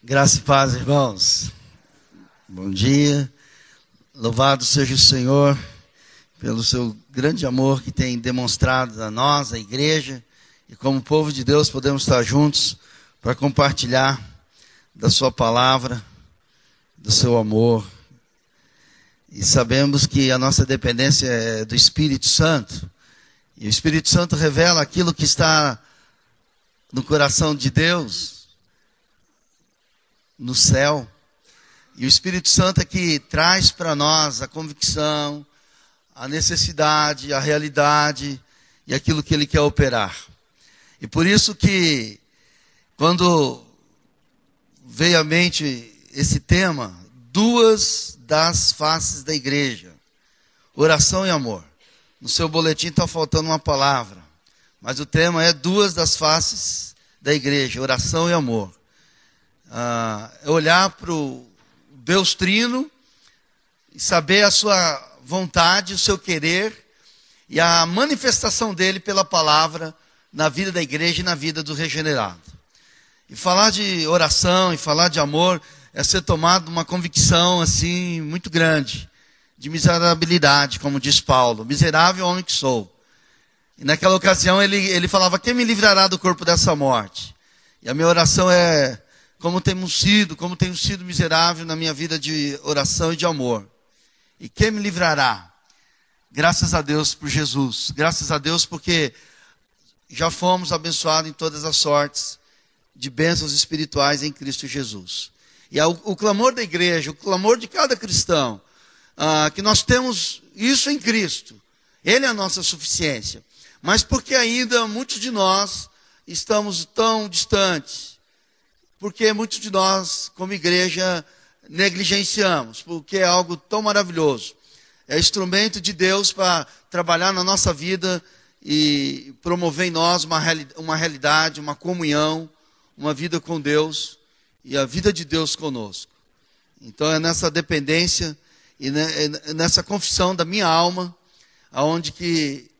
Graça e paz, irmãos. Bom dia. Louvado seja o Senhor pelo seu grande amor que tem demonstrado a nós, a igreja, e como povo de Deus podemos estar juntos para compartilhar da sua palavra, do seu amor. E sabemos que a nossa dependência é do Espírito Santo. E o Espírito Santo revela aquilo que está no coração de Deus, no céu. E o Espírito Santo é que traz para nós a convicção, a necessidade, a realidade e aquilo que Ele quer operar. E por isso que, quando veio à mente esse tema, duas das faces da igreja, oração e amor. No seu boletim está faltando uma palavra, mas o tema é duas das faces da igreja, oração e amor. É olhar para o Deus Trino e saber a sua vontade, o seu querer e a manifestação dele pela palavra na vida da igreja e na vida do regenerado. E falar de oração e falar de amor é ser tomado uma convicção assim muito grande, de miserabilidade, como diz Paulo, miserável homem que sou. E naquela ocasião ele falava, quem me livrará do corpo dessa morte? E a minha oração é, como tenho sido miserável na minha vida de oração e de amor. E quem me livrará? Graças a Deus por Jesus. Graças a Deus porque já fomos abençoados em todas as sortes de bênçãos espirituais em Cristo Jesus. E o clamor da igreja, o clamor de cada cristão, que nós temos isso em Cristo. Ele é a nossa suficiência. Mas porque ainda muitos de nós estamos tão distantes, porque muitos de nós, como igreja, negligenciamos, porque é algo tão maravilhoso. É instrumento de Deus para trabalhar na nossa vida e promover em nós uma realidade, uma comunhão, uma vida com Deus e a vida de Deus conosco. Então é nessa dependência e nessa confissão da minha alma, aonde que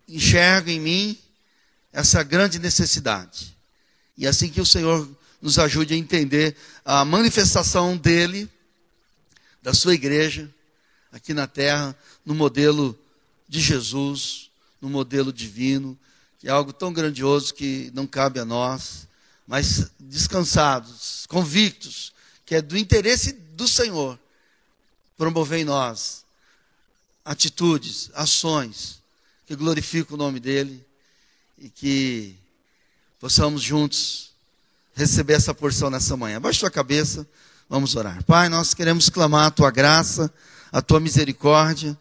enxergo em mim essa grande necessidade. E assim que o Senhor nos ajude a entender a manifestação dele, da sua igreja, aqui na terra, no modelo de Jesus, no modelo divino, que é algo tão grandioso que não cabe a nós, mas descansados, convictos, que é do interesse do Senhor, promover em nós atitudes, ações, que glorificam o nome dele e que possamos juntos receber essa porção nessa manhã. Abaixe sua cabeça, vamos orar. Pai, nós queremos clamar a tua graça, a tua misericórdia,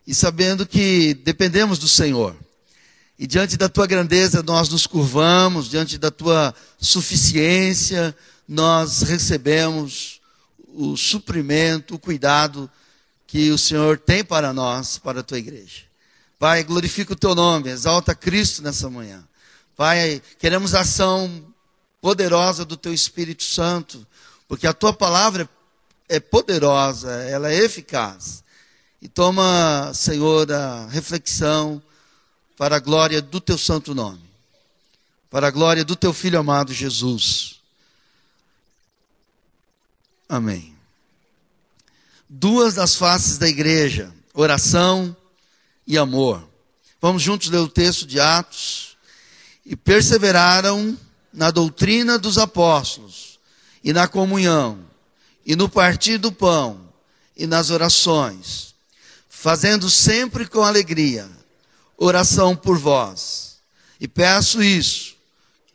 e sabendo que dependemos do Senhor. E diante da tua grandeza nós nos curvamos, diante da tua suficiência, nós recebemos o suprimento, o cuidado que o Senhor tem para nós, para a tua igreja. Pai, glorifica o teu nome, exalta Cristo nessa manhã. Pai, queremos a ação poderosa do teu Espírito Santo, porque a tua palavra é poderosa, ela é eficaz. E toma, Senhor, a reflexão para a glória do teu santo nome, para a glória do teu Filho amado Jesus. Amém. Duas das faces da igreja, oração e amor. Vamos juntos ler o texto de Atos. E perseveraram na doutrina dos apóstolos, e na comunhão, e no partir do pão, e nas orações, fazendo sempre com alegria oração por vós. E peço isso,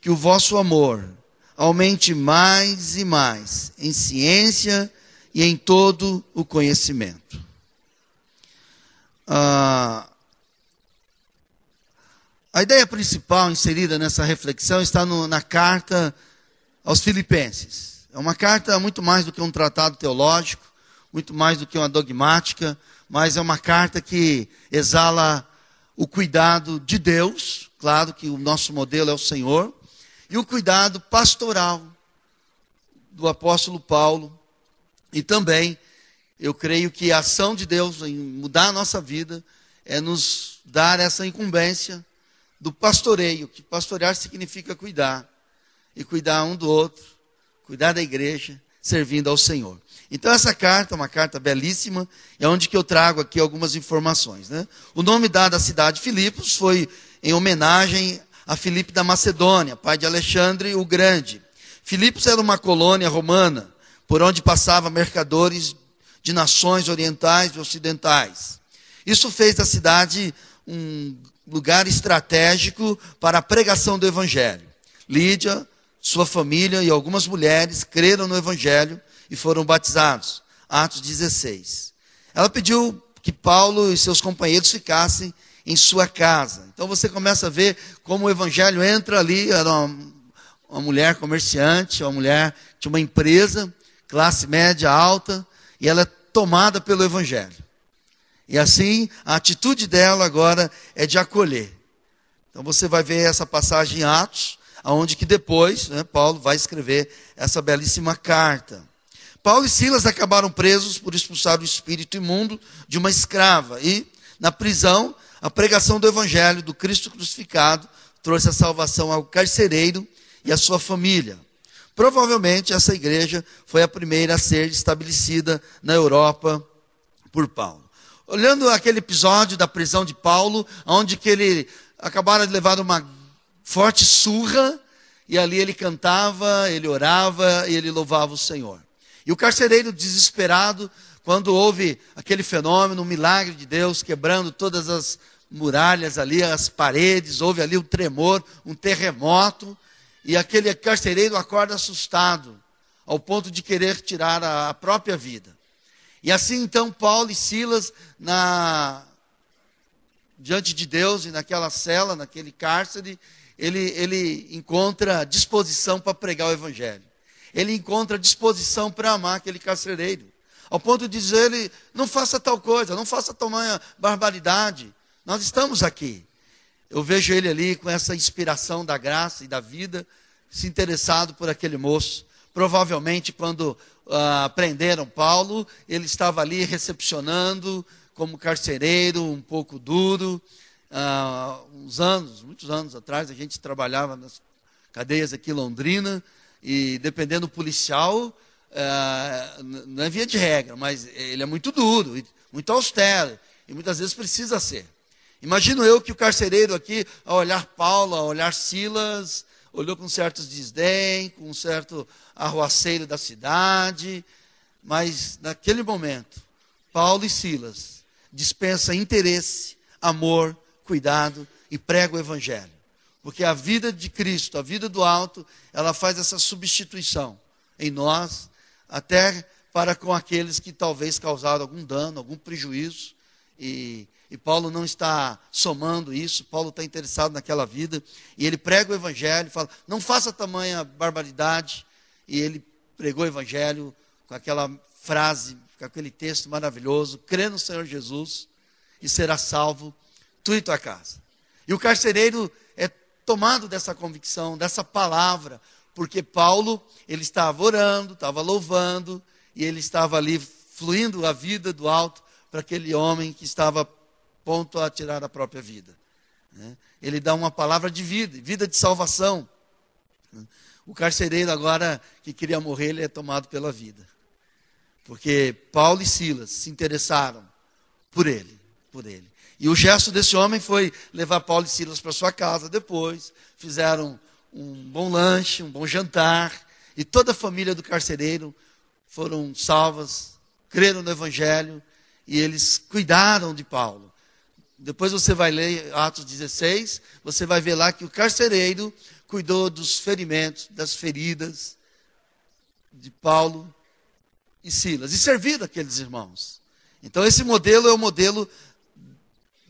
que o vosso amor aumente mais e mais em ciência e em todo o conhecimento. A ideia principal inserida nessa reflexão está na carta aos Filipenses. É uma carta muito mais do que um tratado teológico, muito mais do que uma dogmática, mas é uma carta que exala o cuidado de Deus, claro que o nosso modelo é o Senhor, e o cuidado pastoral do apóstolo Paulo. E também, eu creio que a ação de Deus em mudar a nossa vida é nos dar essa incumbência do pastoreio, que pastorear significa cuidar. e cuidar um do outro, cuidar da igreja, servindo ao Senhor. Então essa carta é uma carta belíssima, é onde que eu trago aqui algumas informações, né? O nome dado à cidade de Filipos foi em homenagem a Filipe da Macedônia, pai de Alexandre o Grande. Filipos era uma colônia romana, por onde passavam mercadores de nações orientais e ocidentais. Isso fez da cidade um lugar estratégico para a pregação do Evangelho. Lídia, sua família e algumas mulheres creram no Evangelho e foram batizados. Atos 16. Ela pediu que Paulo e seus companheiros ficassem em sua casa. Então você começa a ver como o Evangelho entra ali. Era uma mulher comerciante, uma mulher que tinha uma empresa, classe média alta, e ela é tomada pelo Evangelho. E assim, a atitude dela agora é de acolher. Então você vai ver essa passagem em Atos, onde que depois, né, Paulo vai escrever essa belíssima carta. Paulo e Silas acabaram presos por expulsar o espírito imundo de uma escrava. E, na prisão, a pregação do Evangelho do Cristo crucificado trouxe a salvação ao carcereiro e à sua família. Provavelmente essa igreja foi a primeira a ser estabelecida na Europa por Paulo. Olhando aquele episódio da prisão de Paulo, onde que ele acabaram de levar uma forte surra, e ali ele cantava, ele orava e ele louvava o Senhor. E o carcereiro desesperado, quando houve aquele fenômeno, um milagre de Deus, quebrando todas as muralhas ali, as paredes, houve ali um tremor, um terremoto, e aquele carcereiro acorda assustado, ao ponto de querer tirar a própria vida. E assim então Paulo e Silas, diante de Deus e naquela cela, naquele cárcere, ele encontra disposição para pregar o Evangelho. Ele encontra disposição para amar aquele carcereiro. Ao ponto de dizer, não faça tal coisa, não faça tamanha barbaridade. Nós estamos aqui. Eu vejo ele ali com essa inspiração da graça e da vida, se interessado por aquele moço. Provavelmente quando prenderam Paulo, ele estava ali recepcionando como carcereiro, um pouco duro. Muitos anos atrás, a gente trabalhava nas cadeias aqui em Londrina, e dependendo do policial, não é via de regra, mas ele é muito duro, muito austero, e muitas vezes precisa ser. Imagino eu que o carcereiro aqui, ao olhar Paulo, ao olhar Silas, olhou com certo desdém, com um certo arruaceiro da cidade, mas naquele momento, Paulo e Silas dispensam interesse, amor, cuidado e pregam o Evangelho. Porque a vida de Cristo, a vida do alto, ela faz essa substituição em nós, até para com aqueles que talvez causaram algum dano, algum prejuízo. E Paulo não está somando isso, Paulo está interessado naquela vida. E ele prega o Evangelho, fala, não faça tamanha barbaridade. E ele pregou o Evangelho com aquela frase, com aquele texto maravilhoso, crê no Senhor Jesus e será salvo tu e tua casa. E o carcereiro é tomado dessa convicção, dessa palavra, porque Paulo, ele estava orando, estava louvando, e ele estava ali fluindo a vida do alto para aquele homem que estava pronto a tirar a própria vida. Ele dá uma palavra de vida, vida de salvação. O carcereiro agora, que queria morrer, ele é tomado pela vida. Porque Paulo e Silas se interessaram por ele. E o gesto desse homem foi levar Paulo e Silas para sua casa depois. Fizeram um bom lanche, um bom jantar. E toda a família do carcereiro foram salvas, creram no Evangelho. E eles cuidaram de Paulo. Depois você vai ler Atos 16. Você vai ver lá que o carcereiro cuidou dos ferimentos, das feridas de Paulo e Silas. E serviram aqueles irmãos. Então esse modelo é o modelo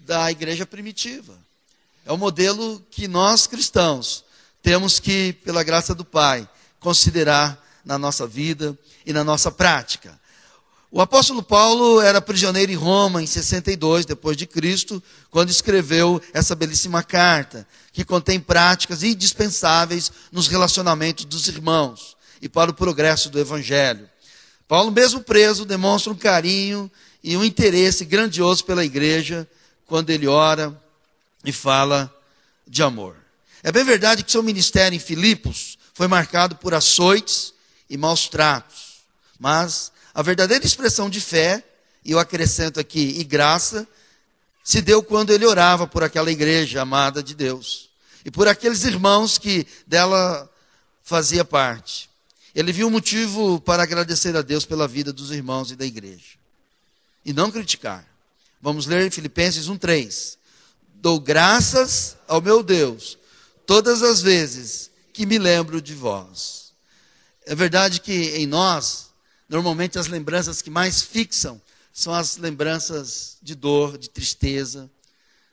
da igreja primitiva. É o modelo que nós cristãos temos que, pela graça do Pai, considerar na nossa vida e na nossa prática. O apóstolo Paulo era prisioneiro em Roma em 62 depois de Cristo, quando escreveu essa belíssima carta, que contém práticas indispensáveis nos relacionamentos dos irmãos e para o progresso do evangelho. Paulo, mesmo preso, demonstra um carinho e um interesse grandioso pela igreja, quando ele ora e fala de amor. É bem verdade que seu ministério em Filipos foi marcado por açoites e maus tratos. Mas a verdadeira expressão de fé, e eu acrescento aqui, e graça, se deu quando ele orava por aquela igreja amada de Deus. E por aqueles irmãos que dela fazia parte. Ele viu um motivo para agradecer a Deus pela vida dos irmãos e da igreja. E não criticar. Vamos ler Filipenses 1:3. Dou graças ao meu Deus todas as vezes que me lembro de vós. É verdade que em nós, normalmente as lembranças que mais fixam são as lembranças de dor, de tristeza,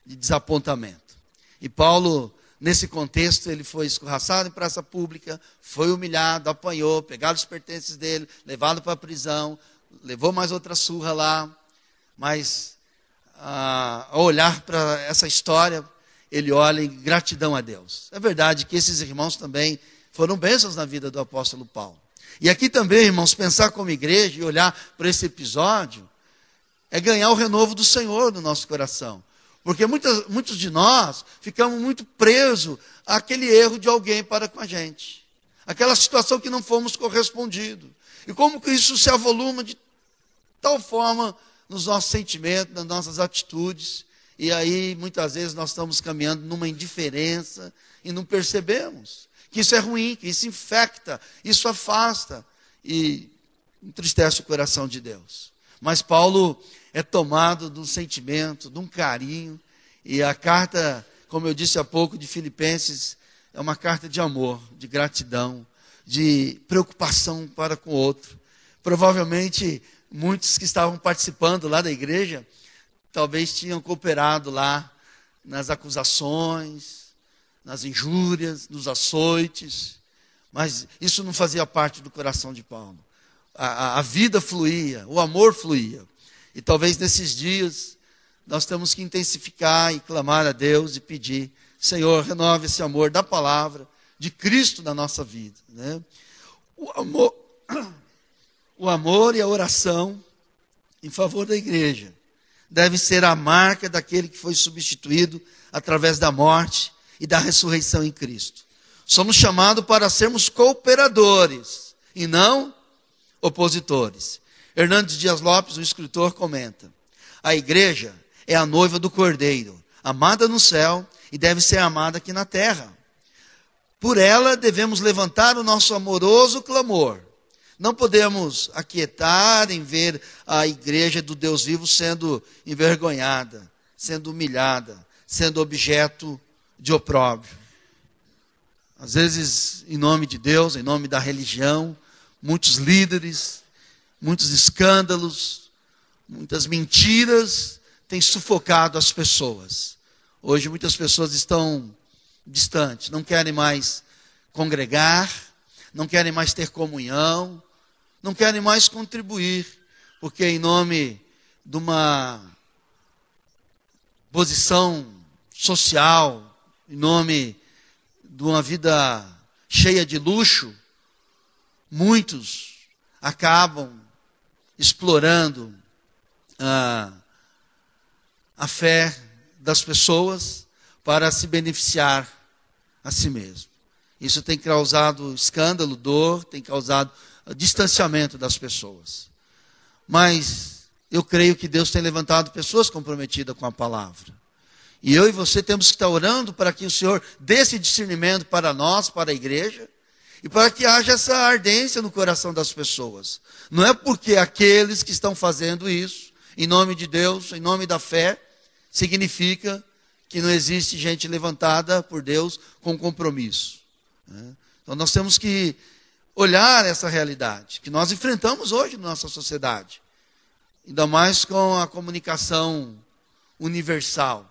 de desapontamento. E Paulo, nesse contexto, ele foi escorraçado em praça pública, foi humilhado, apanhou, pegaram os pertences dele, levado para a prisão, levou mais outra surra lá. Mas, ao olhar para essa história, ele olha em gratidão a Deus. É verdade que esses irmãos também foram bênçãos na vida do apóstolo Paulo. E aqui também, irmãos, pensar como igreja e olhar para esse episódio é ganhar o renovo do Senhor no nosso coração. Porque muitos de nós ficamos muito presos àquele erro de alguém para com a gente. Aquela situação que não fomos correspondidos. E como que isso se avoluma de tal forma nos nossos sentimentos, nas nossas atitudes. E aí, muitas vezes, nós estamos caminhando numa indiferença e não percebemos que isso é ruim, que isso infecta, isso afasta e entristece o coração de Deus. Mas Paulo é tomado de um sentimento, de um carinho, e a carta, como eu disse há pouco, de Filipenses, é uma carta de amor, de gratidão, de preocupação para com o outro. Provavelmente, muitos que estavam participando lá da igreja, talvez tinham cooperado lá nas acusações, nas injúrias, nos açoites, mas isso não fazia parte do coração de Paulo. A vida fluía, o amor fluía. E talvez nesses dias nós temos que intensificar e clamar a Deus e pedir: Senhor, renove esse amor da palavra, de Cristo na nossa vida. Né? O amor e a oração em favor da igreja deve ser a marca daquele que foi substituído através da morte e da ressurreição em Cristo. Somos chamados para sermos cooperadores e não opositores. Hernandes Dias Lopes, o escritor, comenta: a igreja é a noiva do Cordeiro, amada no céu e deve ser amada aqui na terra. Por ela devemos levantar o nosso amoroso clamor. Não podemos aquietar em ver a igreja do Deus vivo sendo envergonhada, sendo humilhada, sendo objeto de opróbrio. Às vezes, em nome de Deus, em nome da religião, muitos líderes, muitos escândalos, muitas mentiras têm sufocado as pessoas. Hoje muitas pessoas estão distantes, não querem mais congregar, não querem mais ter comunhão, não querem mais contribuir, porque em nome de uma posição social, em nome de uma vida cheia de luxo, muitos acabam explorando a fé das pessoas para se beneficiar a si mesmo. Isso tem causado escândalo, dor, tem causado distanciamento das pessoas. Mas eu creio que Deus tem levantado pessoas comprometidas com a palavra. E eu e você temos que estar orando para que o Senhor dê esse discernimento para nós, para a igreja, e para que haja essa ardência no coração das pessoas. Não é porque aqueles que estão fazendo isso, em nome de Deus, em nome da fé, significa que não existe gente levantada por Deus com compromisso. Então nós temos que olhar essa realidade que nós enfrentamos hoje na nossa sociedade. Ainda mais com a comunicação universal.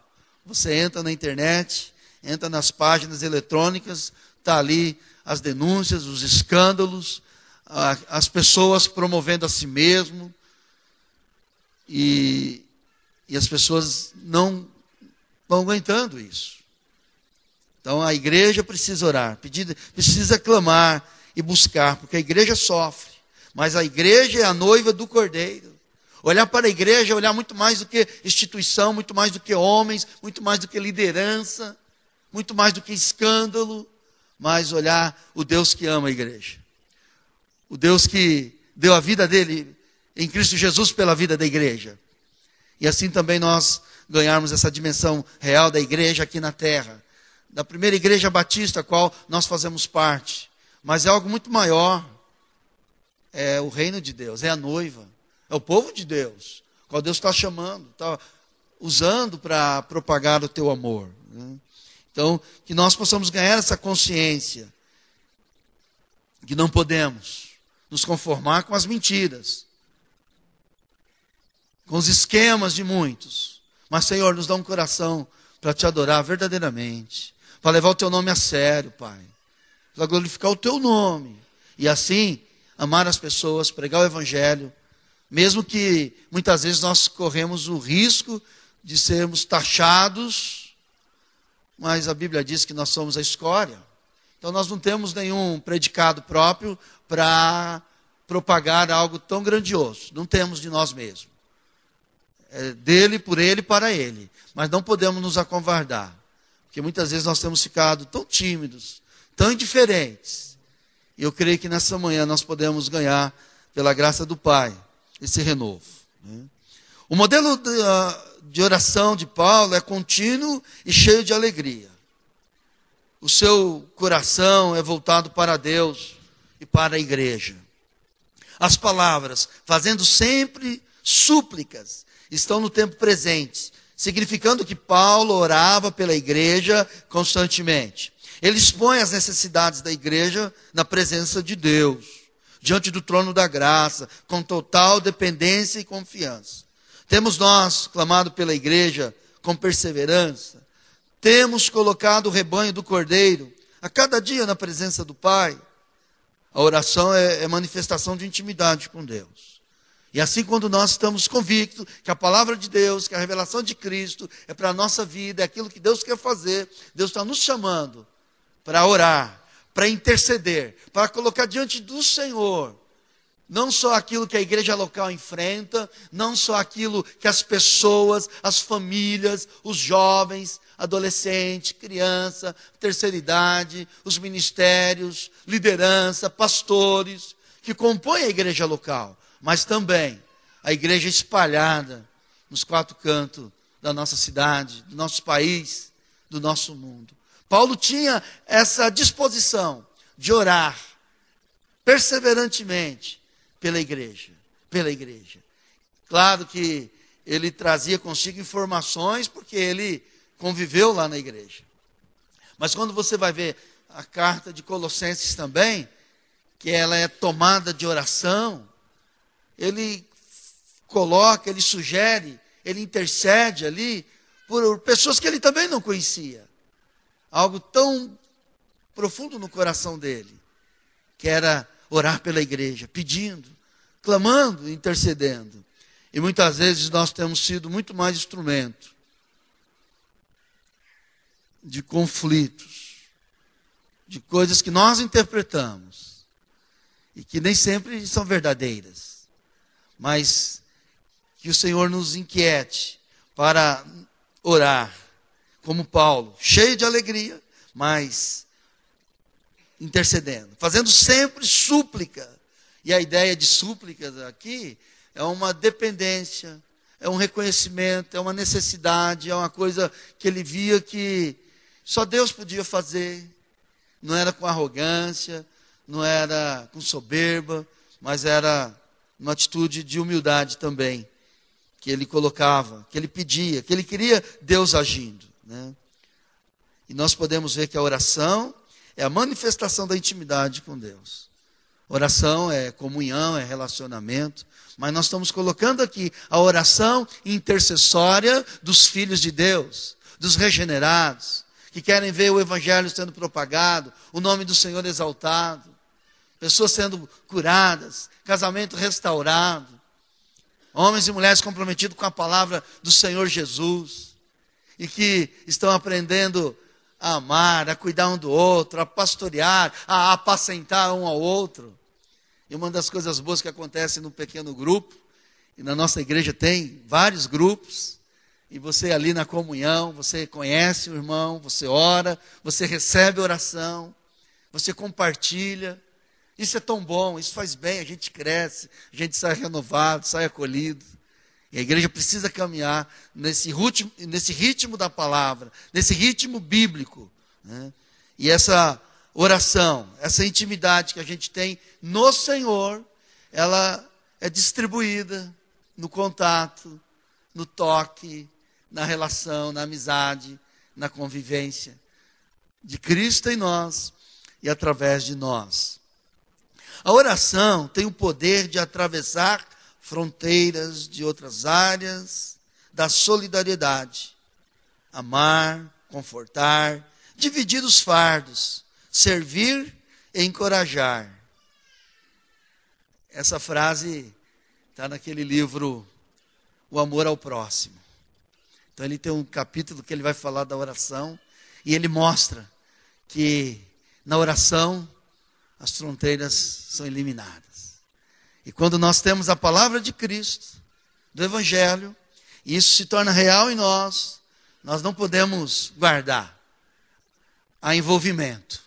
Você entra na internet, entra nas páginas eletrônicas, está ali as denúncias, os escândalos, as pessoas promovendo a si mesmo. E as pessoas não vão aguentando isso. Então a igreja precisa orar, precisa clamar e buscar, porque a igreja sofre, mas a igreja é a noiva do Cordeiro. Olhar para a igreja é olhar muito mais do que instituição, muito mais do que homens, muito mais do que liderança, muito mais do que escândalo, mas olhar o Deus que ama a igreja. O Deus que deu a vida dele em Cristo Jesus pela vida da igreja. E assim também nós ganharmos essa dimensão real da igreja aqui na terra. Da primeira igreja batista, a qual nós fazemos parte. Mas é algo muito maior. É o reino de Deus, é a noiva. É o povo de Deus, qual Deus está chamando, está usando para propagar o teu amor. Então, que nós possamos ganhar essa consciência. Que não podemos nos conformar com as mentiras. Com os esquemas de muitos. Mas, Senhor, nos dá um coração para te adorar verdadeiramente. Para levar o teu nome a sério, Pai. Para glorificar o teu nome. E assim, amar as pessoas, pregar o evangelho. Mesmo que muitas vezes nós corremos o risco de sermos taxados. Mas a Bíblia diz que nós somos a escória. Então nós não temos nenhum predicado próprio para propagar algo tão grandioso. Não temos de nós mesmos. É dele, por ele, para ele. Mas não podemos nos acovardar. Porque muitas vezes nós temos ficado tão tímidos, tão indiferentes. E eu creio que nessa manhã nós podemos ganhar, pela graça do Pai, esse renovo. O modelo de oração de Paulo é contínuo e cheio de alegria. O seu coração é voltado para Deus e para a igreja. As palavras, fazendo sempre súplicas, estão no tempo presente, significando que Paulo orava pela igreja constantemente. Ele expõe as necessidades da igreja na presença de Deus, diante do trono da graça, com total dependência e confiança. Temos nós clamado pela igreja com perseverança, temos colocado o rebanho do Cordeiro a cada dia na presença do Pai. A oração é manifestação de intimidade com Deus. E assim, quando nós estamos convictos que a palavra de Deus, que a revelação de Cristo é para a nossa vida, é aquilo que Deus quer fazer, Deus está nos chamando para orar, para interceder, para colocar diante do Senhor, não só aquilo que a igreja local enfrenta, não só aquilo que as pessoas, as famílias, os jovens, adolescente, criança, terceira idade, os ministérios, liderança, pastores, que compõem a igreja local, mas também a igreja espalhada nos quatro cantos da nossa cidade, do nosso país, do nosso mundo. Paulo tinha essa disposição de orar perseverantemente pela igreja, Claro que ele trazia consigo informações, porque ele conviveu lá na igreja. Mas quando você vai ver a carta de Colossenses também, que ela é tomada de oração, ele coloca, ele sugere, ele intercede ali por pessoas que ele também não conhecia. Algo tão profundo no coração dele, que era orar pela igreja, pedindo, clamando, intercedendo. E muitas vezes nós temos sido muito mais instrumento de conflitos, de coisas que nós interpretamos e que nem sempre são verdadeiras, mas que o Senhor nos inquiete para orar, como Paulo, cheio de alegria, mas intercedendo, fazendo sempre súplica. E a ideia de súplicas aqui é uma dependência, é um reconhecimento, é uma necessidade, é uma coisa que ele via que só Deus podia fazer. Não era com arrogância, não era com soberba, mas era uma atitude de humildade também, que ele colocava, que ele pedia, que ele queria Deus agindo, né? E nós podemos ver que a oração é a manifestação da intimidade com Deus. Oração é comunhão, é relacionamento, mas nós estamos colocando aqui a oração intercessória dos filhos de Deus, dos regenerados, que querem ver o evangelho sendo propagado, o nome do Senhor exaltado, pessoas sendo curadas, casamento restaurado, homens e mulheres comprometidos com a palavra do Senhor Jesus, e que estão aprendendo a amar, a cuidar um do outro, a pastorear, a apacentar um ao outro. E uma das coisas boas que acontece num pequeno grupo, e na nossa igreja tem vários grupos, e você ali na comunhão, você conhece o irmão, você ora, você recebe oração, você compartilha. Isso é tão bom, isso faz bem, a gente cresce, a gente sai renovado, sai acolhido. E a igreja precisa caminhar nesse ritmo da palavra, nesse ritmo bíblico, né? E essa oração, essa intimidade que a gente tem no Senhor, ela é distribuída no contato, no toque, na relação, na amizade, na convivência de Cristo em nós e através de nós. A oração tem o poder de atravessar fronteiras de outras áreas da solidariedade. Amar, confortar, dividir os fardos, servir e encorajar. Essa frase está naquele livro O Amor ao Próximo. Então ele tem um capítulo que ele vai falar da oração e ele mostra que na oração as fronteiras são eliminadas. E quando nós temos a palavra de Cristo, do Evangelho, e isso se torna real em nós, nós não podemos guardar. Há envolvimento,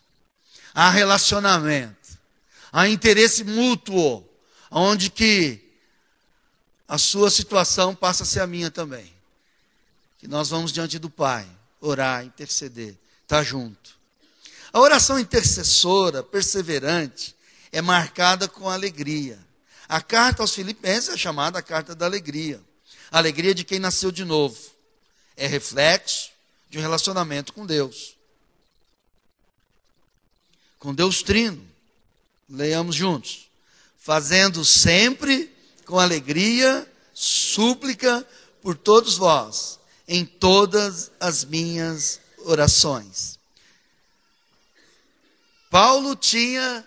há relacionamento, há interesse mútuo, onde que a sua situação passa a ser a minha também. Que nós vamos diante do Pai, orar, interceder, estar junto. A oração intercessora, perseverante, é marcada com alegria. A carta aos Filipenses é chamada a carta da alegria. A alegria de quem nasceu de novo. É reflexo de um relacionamento com Deus. Com Deus Trino. Leiamos juntos. Fazendo sempre com alegria, súplica por todos vós, em todas as minhas orações. Paulo tinha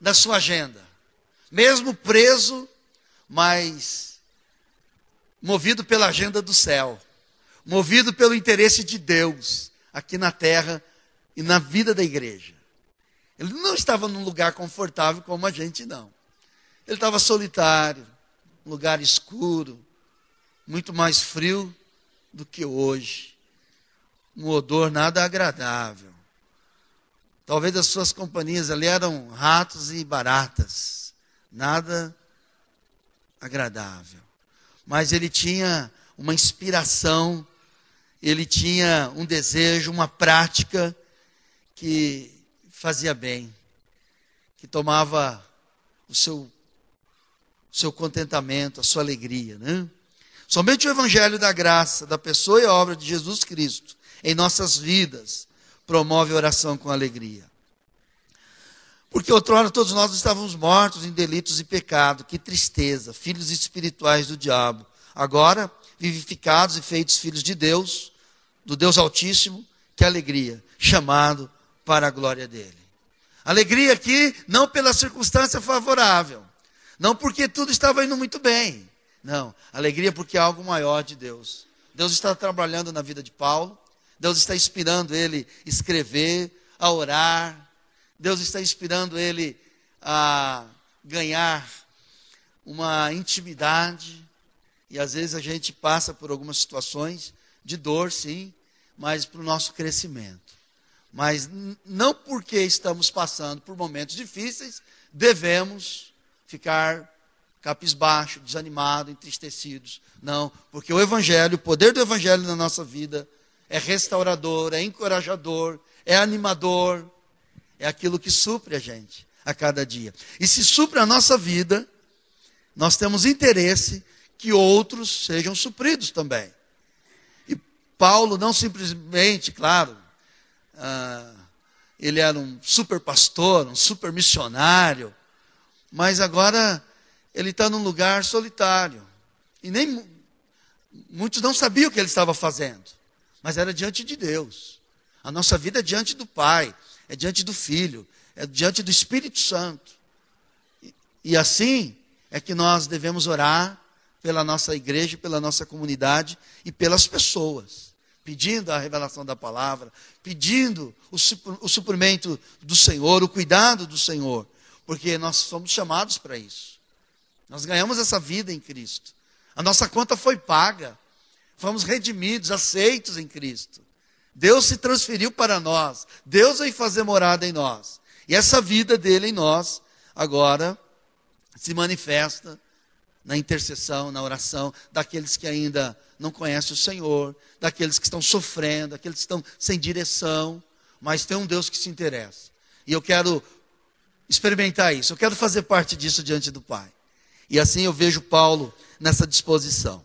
na sua agenda, mesmo preso, mas movido pela agenda do céu, movido pelo interesse de Deus aqui na terra e na vida da igreja. Ele não estava num lugar confortável como a gente, não. Ele estava solitário, um lugar escuro, muito mais frio do que hoje. Um odor nada agradável. Talvez as suas companhias ali eram ratos e baratas. Nada agradável. Mas ele tinha uma inspiração, ele tinha um desejo, uma prática que fazia bem, que tomava o seu contentamento, a sua alegria, né? Somente o Evangelho da graça, da pessoa e obra de Jesus Cristo em nossas vidas promove a oração com alegria. Porque outrora todos nós estávamos mortos em delitos e pecado, que tristeza, filhos espirituais do diabo. Agora, vivificados e feitos filhos de Deus, do Deus Altíssimo, que alegria, chamado para a glória dele. Alegria aqui, não pela circunstância favorável, não porque tudo estava indo muito bem, não, alegria porque é algo maior de Deus. Deus está trabalhando na vida de Paulo, Deus está inspirando ele a escrever, a orar, Deus está inspirando ele a ganhar uma intimidade, e às vezes a gente passa por algumas situações de dor, sim, mas para o nosso crescimento. Mas não porque estamos passando por momentos difíceis, devemos ficar cabisbaixo, desanimado, entristecidos. Não, porque o Evangelho, o poder do Evangelho na nossa vida é restaurador, é encorajador, é animador, é aquilo que supre a gente a cada dia. E se supre a nossa vida, nós temos interesse que outros sejam supridos também. E Paulo não simplesmente, claro, ele era um super pastor, um super missionário, mas agora ele está num lugar solitário. E nem muitos não sabiam o que ele estava fazendo, mas era diante de Deus. A nossa vida é diante do Pai, é diante do Filho, é diante do Espírito Santo. E assim é que nós devemos orar pela nossa igreja, pela nossa comunidade e pelas pessoas, pedindo a revelação da palavra, pedindo o suprimento do Senhor, o cuidado do Senhor, porque nós somos chamados para isso. Nós ganhamos essa vida em Cristo. A nossa conta foi paga, fomos redimidos, aceitos em Cristo. Deus se transferiu para nós, Deus veio fazer morada em nós. E essa vida dele em nós, agora, se manifesta na intercessão, na oração, daqueles que ainda não conhecem o Senhor, daqueles que estão sofrendo, daqueles que estão sem direção, mas tem um Deus que se interessa. E eu quero experimentar isso, eu quero fazer parte disso diante do Pai. E assim eu vejo Paulo nessa disposição.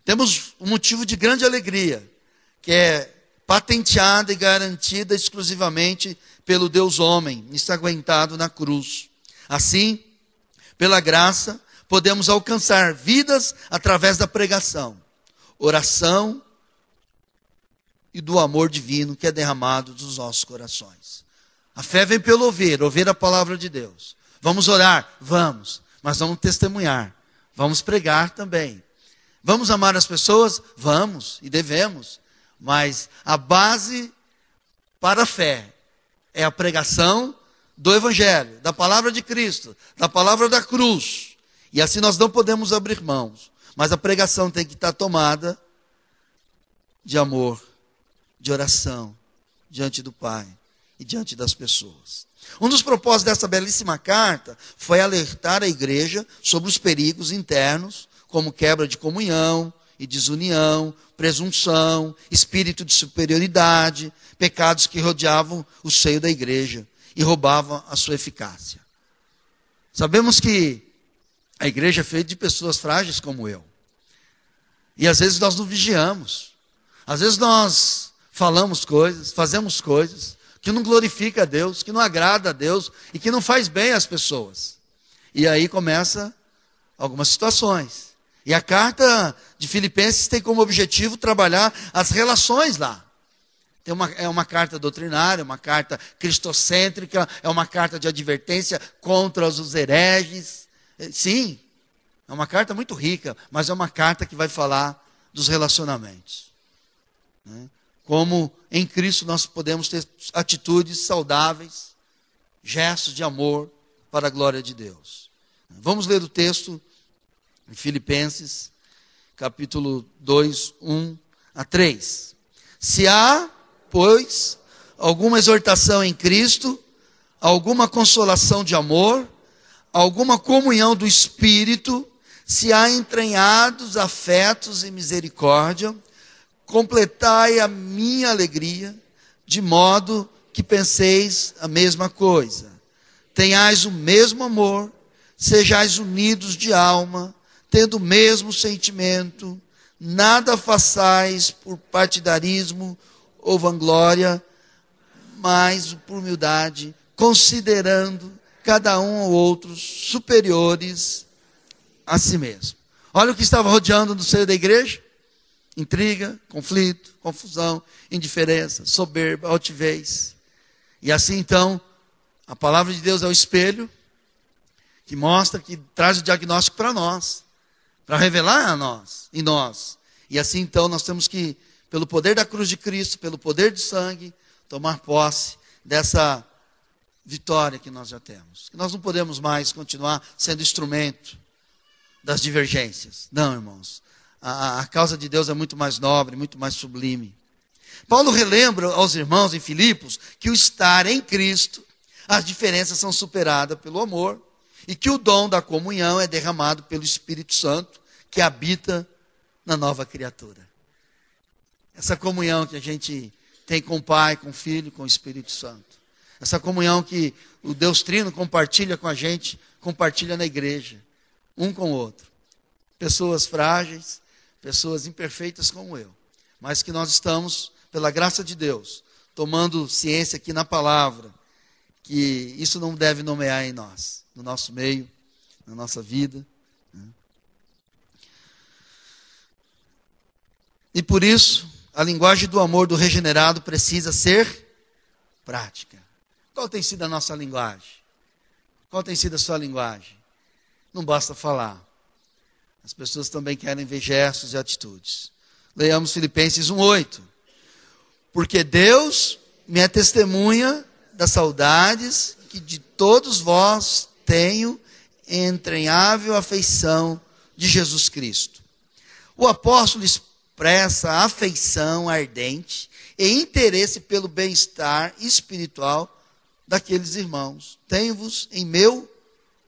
Temos um motivo de grande alegria, que é patenteada e garantida exclusivamente pelo Deus homem, ensanguentado na cruz. Assim, pela graça, podemos alcançar vidas através da pregação, oração e do amor divino que é derramado dos nossos corações. A fé vem pelo ouvir a palavra de Deus. Vamos orar? Vamos. Mas vamos testemunhar. Vamos pregar também. Vamos amar as pessoas? Vamos e devemos. Mas a base para a fé é a pregação do Evangelho, da palavra de Cristo, da palavra da cruz. E assim nós não podemos abrir mãos. Mas a pregação tem que estar tomada de amor, de oração, diante do Pai e diante das pessoas. Um dos propósitos dessa belíssima carta foi alertar a igreja sobre os perigos internos, como quebra de comunhão e desunião, presunção, espírito de superioridade, pecados que rodeavam o seio da igreja e roubavam a sua eficácia. Sabemos que a igreja é feita de pessoas frágeis como eu. E às vezes nós não vigiamos. Às vezes nós falamos coisas, fazemos coisas que não glorifica a Deus, que não agrada a Deus e que não faz bem às pessoas. E aí começa algumas situações. E a carta de Filipenses tem como objetivo trabalhar as relações lá. É uma carta doutrinária, uma carta cristocêntrica, é uma carta de advertência contra os hereges. Sim, é uma carta muito rica, mas é uma carta que vai falar dos relacionamentos. Como em Cristo nós podemos ter atitudes saudáveis, gestos de amor para a glória de Deus. Vamos ler o texto em Filipenses, capítulo 2, 1 a 3. Se há, pois, alguma exortação em Cristo, alguma consolação de amor, alguma comunhão do Espírito, se há entranhados afetos e misericórdia, completai a minha alegria, de modo que penseis a mesma coisa. Tenhais o mesmo amor, sejais unidos de alma, tendo o mesmo sentimento, nada façais por partidarismo ou vanglória, mas por humildade, considerando cada um ou outros superiores a si mesmo. Olha o que estava rodeando no seio da igreja: intriga, conflito, confusão, indiferença, soberba, altivez. E assim então, a palavra de Deus é o espelho que mostra, que traz o diagnóstico para nós, para revelar a nós, em nós. E assim então nós temos que, pelo poder da cruz de Cristo, pelo poder do sangue, tomar posse dessa vitória que nós já temos. Que nós não podemos mais continuar sendo instrumento das divergências. Não, irmãos. A causa de Deus é muito mais nobre, muito mais sublime. Paulo relembra aos irmãos em Filipos que o estar em Cristo, as diferenças são superadas pelo amor, e que o dom da comunhão é derramado pelo Espírito Santo, que habita na nova criatura. Essa comunhão que a gente tem com o Pai, com o Filho, com o Espírito Santo. Essa comunhão que o Deus Trino compartilha com a gente, compartilha na igreja, um com o outro. Pessoas frágeis, pessoas imperfeitas como eu, mas que nós estamos, pela graça de Deus, tomando ciência aqui na palavra, que isso não deve nomear em nós, no nosso meio, na nossa vida. E por isso, a linguagem do amor do regenerado precisa ser prática. Qual tem sido a nossa linguagem? Qual tem sido a sua linguagem? Não basta falar. As pessoas também querem ver gestos e atitudes. Leiamos Filipenses 1:8. Porque Deus me é testemunha das saudades que de todos vós tenho entranhável afeição de Jesus Cristo. O apóstolo expressa afeição ardente e interesse pelo bem-estar espiritual daqueles irmãos. Tenho-vos em meu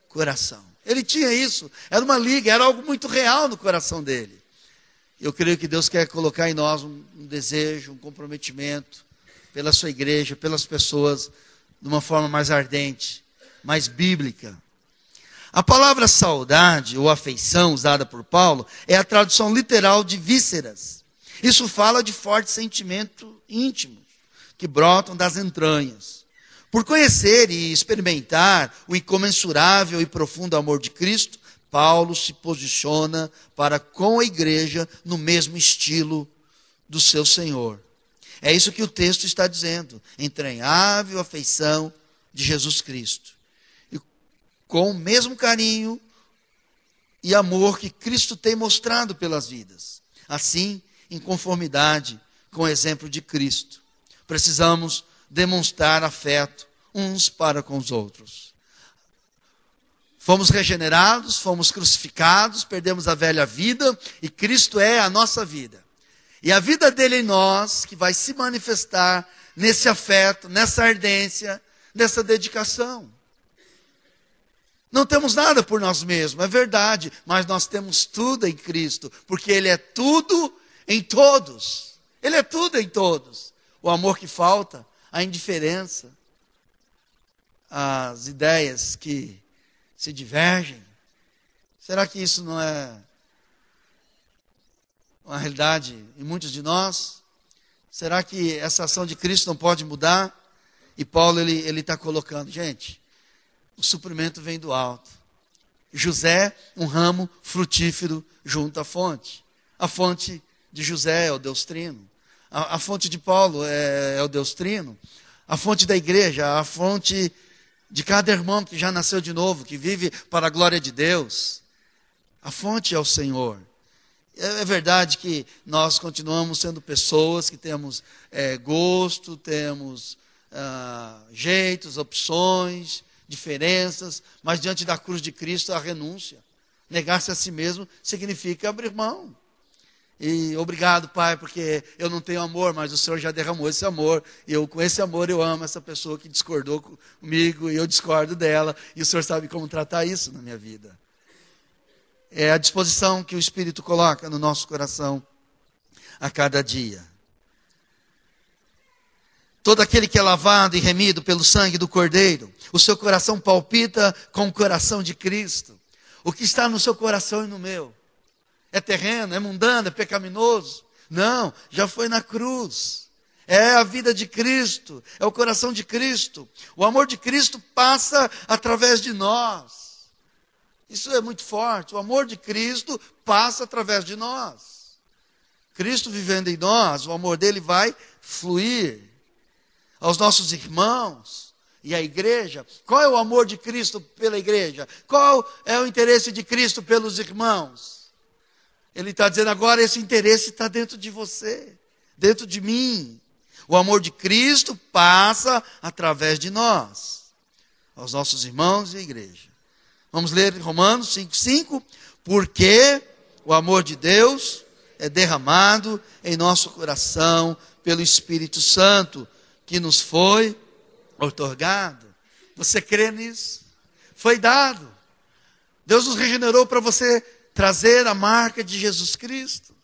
coração. Ele tinha isso, era uma liga, era algo muito real no coração dele. Eu creio que Deus quer colocar em nós um desejo, um comprometimento pela sua igreja, pelas pessoas, de uma forma mais ardente, mais bíblica. A palavra saudade ou afeição usada por Paulo é a tradução literal de vísceras. Isso fala de fortes sentimentos íntimos que brotam das entranhas. Por conhecer e experimentar o incomensurável e profundo amor de Cristo, Paulo se posiciona para com a igreja no mesmo estilo do seu Senhor. É isso que o texto está dizendo. Entranhável afeição de Jesus Cristo. E com o mesmo carinho e amor que Cristo tem mostrado pelas vidas. Assim, em conformidade com o exemplo de Cristo, precisamos demonstrar afeto uns para com os outros. Fomos regenerados, fomos crucificados, perdemos a velha vida e Cristo é a nossa vida. E a vida dele em nós, que vai se manifestar nesse afeto, nessa ardência, nessa dedicação. Não temos nada por nós mesmos, é verdade, mas nós temos tudo em Cristo, porque Ele é tudo em todos. Ele é tudo em todos. O amor que falta, a indiferença, as ideias que se divergem. Será que isso não é uma realidade em muitos de nós? Será que essa ação de Cristo não pode mudar? E Paulo ele está colocando, gente, o suprimento vem do alto. José, um ramo frutífero junto à fonte. A fonte de José é o Deus Trino. A fonte de Paulo é o Deus Trino. A fonte da igreja, a fonte de cada irmão que já nasceu de novo, que vive para a glória de Deus. A fonte é o Senhor. É verdade que nós continuamos sendo pessoas que temos gosto, temos jeitos, opções, diferenças, mas diante da cruz de Cristo a renúncia. Negar-se a si mesmo significa abrir mão. E obrigado, Pai, porque eu não tenho amor, mas o Senhor já derramou esse amor. E com esse amor eu amo essa pessoa que discordou comigo e eu discordo dela. E o Senhor sabe como tratar isso na minha vida. É a disposição que o Espírito coloca no nosso coração a cada dia. Todo aquele que é lavado e remido pelo sangue do Cordeiro, o seu coração palpita com o coração de Cristo. O que está no seu coração e no meu? É terreno, é mundano, é pecaminoso? Não, já foi na cruz. É a vida de Cristo, é o coração de Cristo. O amor de Cristo passa através de nós. Isso é muito forte. O amor de Cristo passa através de nós. Cristo vivendo em nós, o amor dele vai fluir aos nossos irmãos e à igreja. Qual é o amor de Cristo pela igreja? Qual é o interesse de Cristo pelos irmãos? Ele está dizendo agora, esse interesse está dentro de você, dentro de mim. O amor de Cristo passa através de nós, aos nossos irmãos e à igreja. Vamos ler Romanos 5,5. Porque o amor de Deus é derramado em nosso coração pelo Espírito Santo, que nos foi outorgado. Você crê nisso? Foi dado. Deus nos regenerou para você trazer a marca de Jesus Cristo.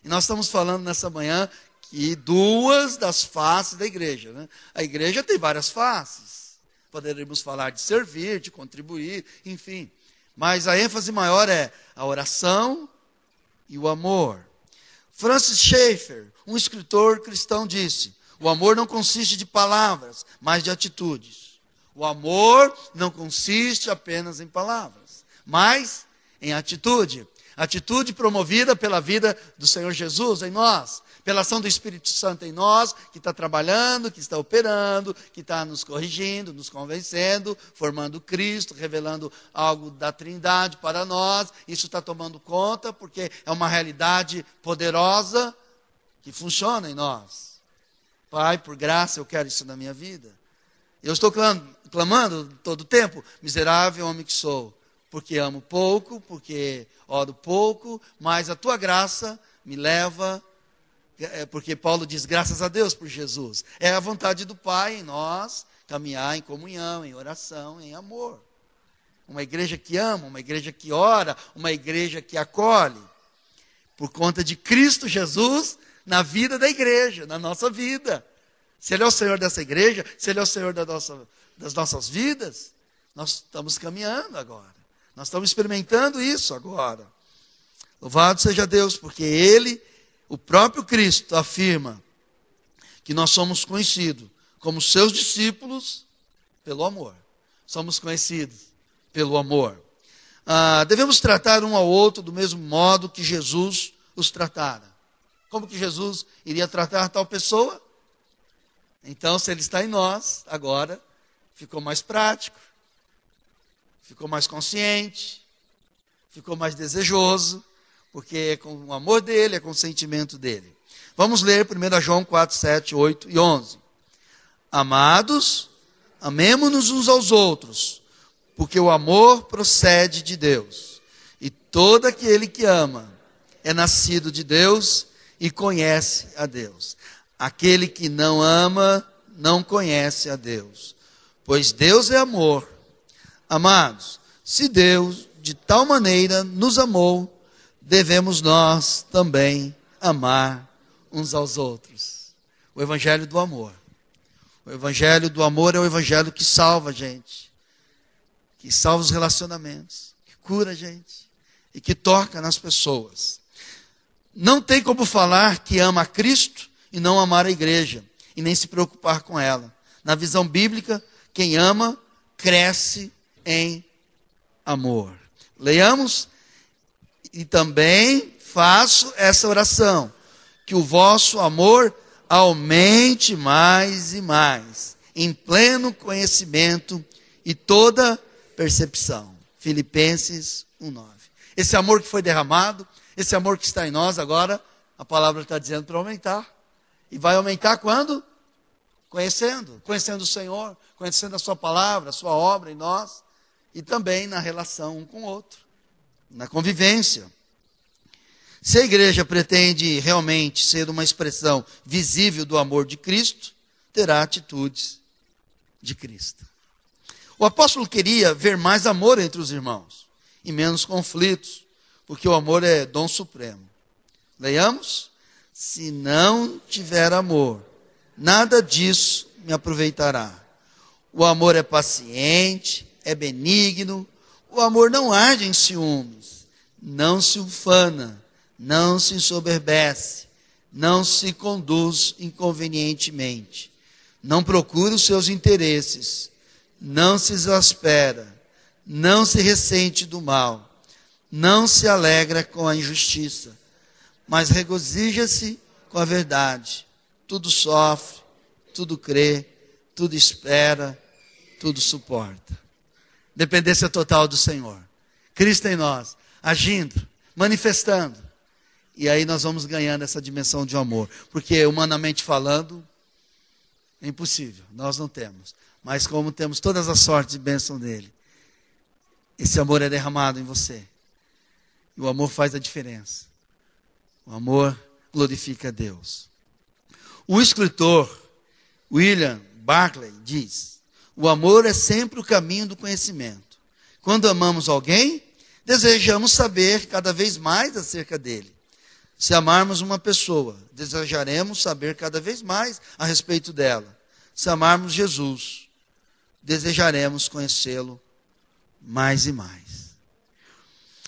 E nós estamos falando nessa manhã que duas das faces da igreja. Né? A igreja tem várias faces. Poderíamos falar de servir, de contribuir, enfim. Mas a ênfase maior é a oração e o amor. Francis Schaeffer, um escritor cristão, disse: o amor não consiste de palavras, mas de atitudes. O amor não consiste apenas em palavras, mas em atitude. Atitude promovida pela vida do Senhor Jesus em nós, pela ação do Espírito Santo em nós, que está trabalhando, que está operando, que está nos corrigindo, nos convencendo, formando Cristo, revelando algo da Trindade para nós. Isso está tomando conta, porque é uma realidade poderosa que funciona em nós. Pai, por graça, eu quero isso na minha vida. Eu estou clamando todo o tempo: miserável homem que sou, porque amo pouco, porque oro pouco, mas a tua graça me leva, porque Paulo diz, graças a Deus por Jesus. É a vontade do Pai em nós, caminhar em comunhão, em oração, em amor. Uma igreja que ama, uma igreja que ora, uma igreja que acolhe. Por conta de Cristo Jesus na vida da igreja, na nossa vida. Se Ele é o Senhor dessa igreja, se Ele é o Senhor das nossas vidas, nós estamos caminhando agora. Nós estamos experimentando isso agora. Louvado seja Deus, porque Ele, o próprio Cristo, afirma que nós somos conhecidos como seus discípulos pelo amor. Somos conhecidos pelo amor. Devemos tratar um ao outro do mesmo modo que Jesus os tratara. Como que Jesus iria tratar tal pessoa? Então, se Ele está em nós, agora, ficou mais prático, ficou mais consciente, ficou mais desejoso, porque é com o amor dEle, é com o sentimento dEle. Vamos ler 1 João 4, 7, 8 e 11. Amados, amemo-nos uns aos outros, porque o amor procede de Deus. E todo aquele que ama é nascido de Deus e conhece a Deus. Aquele que não ama não conhece a Deus, pois Deus é amor. Amados, se Deus de tal maneira nos amou, devemos nós também amar uns aos outros. O evangelho do amor. O evangelho do amor é o evangelho que salva a gente, que salva os relacionamentos, que cura a gente e que toca nas pessoas. Não tem como falar que ama a Cristo e não amar a igreja, e nem se preocupar com ela. Na visão bíblica, quem ama, cresce em amor. Leiamos, e também faço essa oração, que o vosso amor aumente mais e mais, em pleno conhecimento e toda percepção. Filipenses 1:9. Esse amor que foi derramado, esse amor que está em nós agora, a palavra está dizendo para aumentar. E vai aumentar quando? Conhecendo o Senhor, conhecendo a sua palavra, a sua obra em nós, e também na relação um com o outro, na convivência. Se a igreja pretende realmente ser uma expressão visível do amor de Cristo, terá atitudes de Cristo. O apóstolo queria ver mais amor entre os irmãos e menos conflitos, porque o amor é dom supremo. Leiamos? Se não tiver amor, nada disso me aproveitará. O amor é paciente, é benigno, o amor não arde em ciúmes, não se ufana, não se ensoberbece, não se conduz inconvenientemente, não procura os seus interesses, não se exaspera, não se ressente do mal, não se alegra com a injustiça, mas regozija-se com a verdade. Tudo sofre, tudo crê, tudo espera, tudo suporta. Dependência total do Senhor. Cristo em nós, agindo, manifestando. E aí nós vamos ganhando essa dimensão de amor. Porque humanamente falando, é impossível, nós não temos. Mas como temos todas as sortes e bênçãos dele, esse amor é derramado em você. E o amor faz a diferença. O amor glorifica a Deus. O escritor William Barclay diz: o amor é sempre o caminho do conhecimento. Quando amamos alguém, desejamos saber cada vez mais acerca dele. Se amarmos uma pessoa, desejaremos saber cada vez mais a respeito dela. Se amarmos Jesus, desejaremos conhecê-lo mais e mais.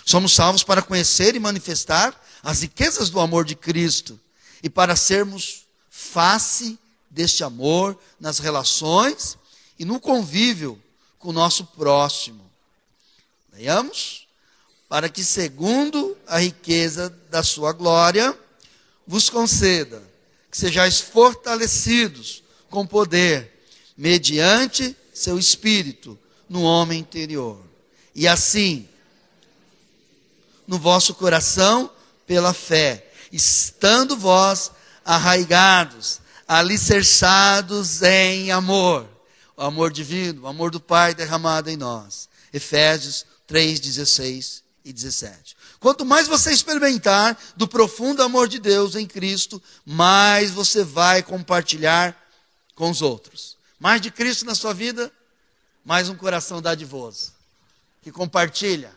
Somos salvos para conhecer e manifestar as riquezas do amor de Cristo e para sermos face deste amor nas relações e no convívio com o nosso próximo. Leiamos? Para que, segundo a riqueza da sua glória, vos conceda que sejais fortalecidos com poder, mediante seu Espírito, no homem interior. E assim, no vosso coração, pela fé, estando vós arraigados, alicerçados em amor. O amor divino, o amor do Pai derramado em nós. Efésios 3, 16 e 17. Quanto mais você experimentar do profundo amor de Deus em Cristo, mais você vai compartilhar com os outros. Mais de Cristo na sua vida, mais um coração dadivoso, que compartilha,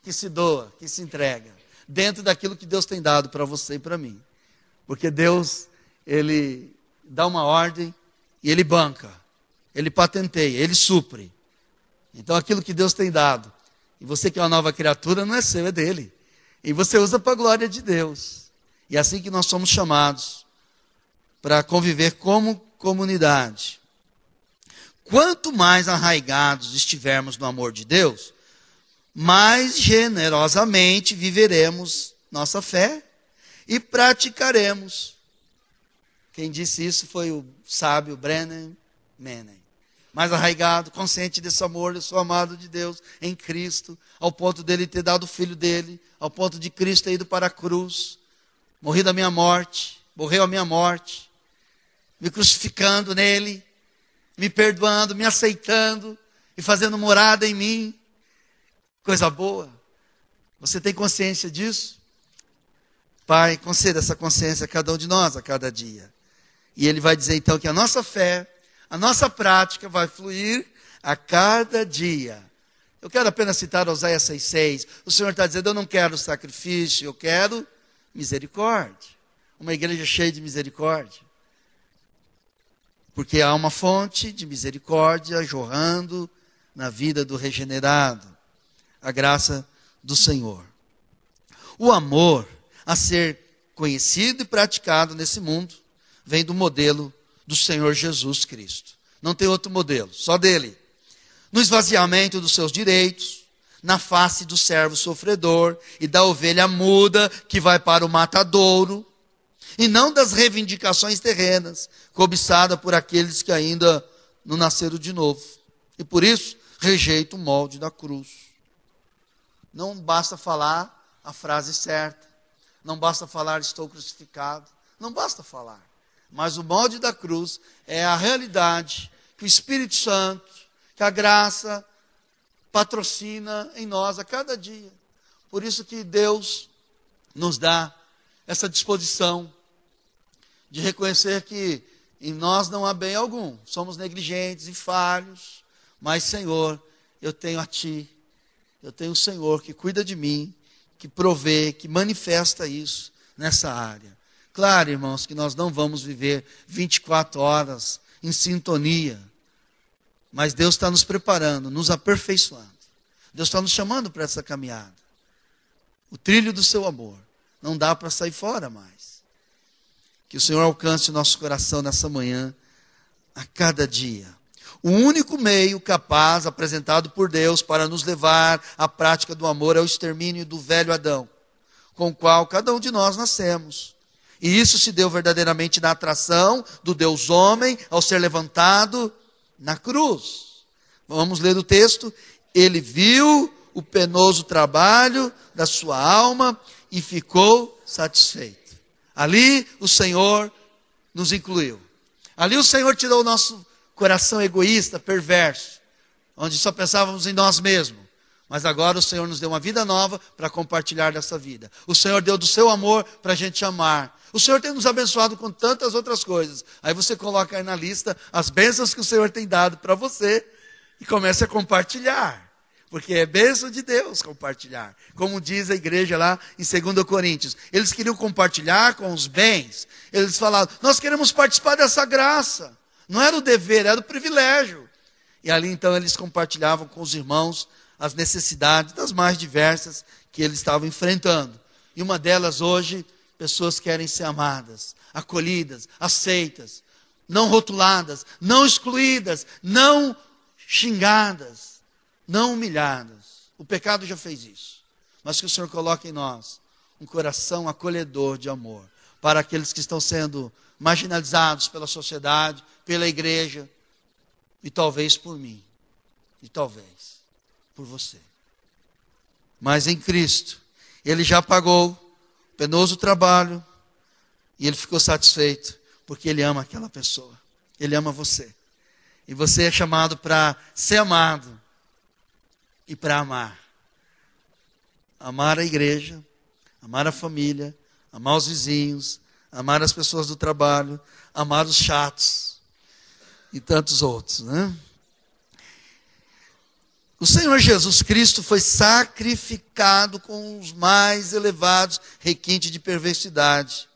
que se doa, que se entrega, dentro daquilo que Deus tem dado para você e para mim. Porque Deus, Ele dá uma ordem e Ele banca, Ele patenteia, Ele supre. Então aquilo que Deus tem dado, e você que é uma nova criatura, não é seu, é dele. E você usa para a glória de Deus. E é assim que nós somos chamados para conviver como comunidade. Quanto mais arraigados estivermos no amor de Deus, mais generosamente viveremos nossa fé e praticaremos. Quem disse isso foi o sábio Brennan Manning. Mais arraigado, consciente desse amor, eu sou amado de Deus em Cristo, ao ponto dele ter dado o filho dele, ao ponto de Cristo ter ido para a cruz, morrido a minha morte, morreu a minha morte, me crucificando nele, me perdoando, me aceitando e fazendo morada em mim. Coisa boa. Você tem consciência disso? Pai, conceda essa consciência a cada um de nós, a cada dia. E Ele vai dizer então que a nossa fé, a nossa prática vai fluir a cada dia. Eu quero apenas citar Oséias 6,6. O Senhor está dizendo, eu não quero sacrifício, eu quero misericórdia. Uma igreja cheia de misericórdia. Porque há uma fonte de misericórdia jorrando na vida do regenerado. A graça do Senhor. O amor a ser conhecido e praticado nesse mundo vem do modelo do Senhor Jesus Cristo. Não tem outro modelo, só dele. No esvaziamento dos seus direitos, na face do servo sofredor e da ovelha muda que vai para o matadouro, e não das reivindicações terrenas, cobiçada por aqueles que ainda não nasceram de novo. E por isso, rejeita o molde da cruz. Não basta falar a frase certa, não basta falar estou crucificado, não basta falar. Mas o molde da cruz é a realidade que o Espírito Santo, que a graça patrocina em nós a cada dia. Por isso que Deus nos dá essa disposição de reconhecer que em nós não há bem algum. Somos negligentes e falhos, mas Senhor, eu tenho a Ti. Eu tenho o Senhor que cuida de mim, que provê, que manifesta isso nessa área. Claro, irmãos, que nós não vamos viver 24 horas em sintonia, mas Deus está nos preparando, nos aperfeiçoando. Deus está nos chamando para essa caminhada. O trilho do seu amor. Não dá para sair fora mais. Que o Senhor alcance o nosso coração nessa manhã, a cada dia. O único meio capaz apresentado por Deus para nos levar à prática do amor é o extermínio do velho Adão, com o qual cada um de nós nascemos. E isso se deu verdadeiramente na atração do Deus homem ao ser levantado na cruz. Vamos ler o texto. Ele viu o penoso trabalho da sua alma e ficou satisfeito. Ali o Senhor nos incluiu. Ali o Senhor tirou o nosso coração egoísta, perverso, onde só pensávamos em nós mesmos. Mas agora o Senhor nos deu uma vida nova para compartilhar dessa vida. O Senhor deu do seu amor para a gente amar. O Senhor tem nos abençoado com tantas outras coisas. Aí você coloca aí na lista as bênçãos que o Senhor tem dado para você e começa a compartilhar. Porque é bênção de Deus compartilhar. Como diz a igreja lá em 2 Coríntios. Eles queriam compartilhar com os bens. Eles falavam, nós queremos participar dessa graça. Não era o dever, era o privilégio. E ali então eles compartilhavam com os irmãos as necessidades das mais diversas que eles estavam enfrentando. E uma delas hoje, pessoas querem ser amadas, acolhidas, aceitas, não rotuladas, não excluídas, não xingadas, não humilhadas. O pecado já fez isso. Mas que o Senhor coloque em nós um coração acolhedor de amor para aqueles que estão sendo marginalizados pela sociedade, pela igreja, e talvez por mim, e talvez por você. Mas em Cristo, Ele já pagou o penoso trabalho, e Ele ficou satisfeito, porque Ele ama aquela pessoa, Ele ama você. E você é chamado para ser amado, e para amar. Amar a igreja, amar a família, amar os vizinhos, amar as pessoas do trabalho, amar os chatos. e tantos outros, né? O Senhor Jesus Cristo foi sacrificado com os mais elevados requintes de perversidade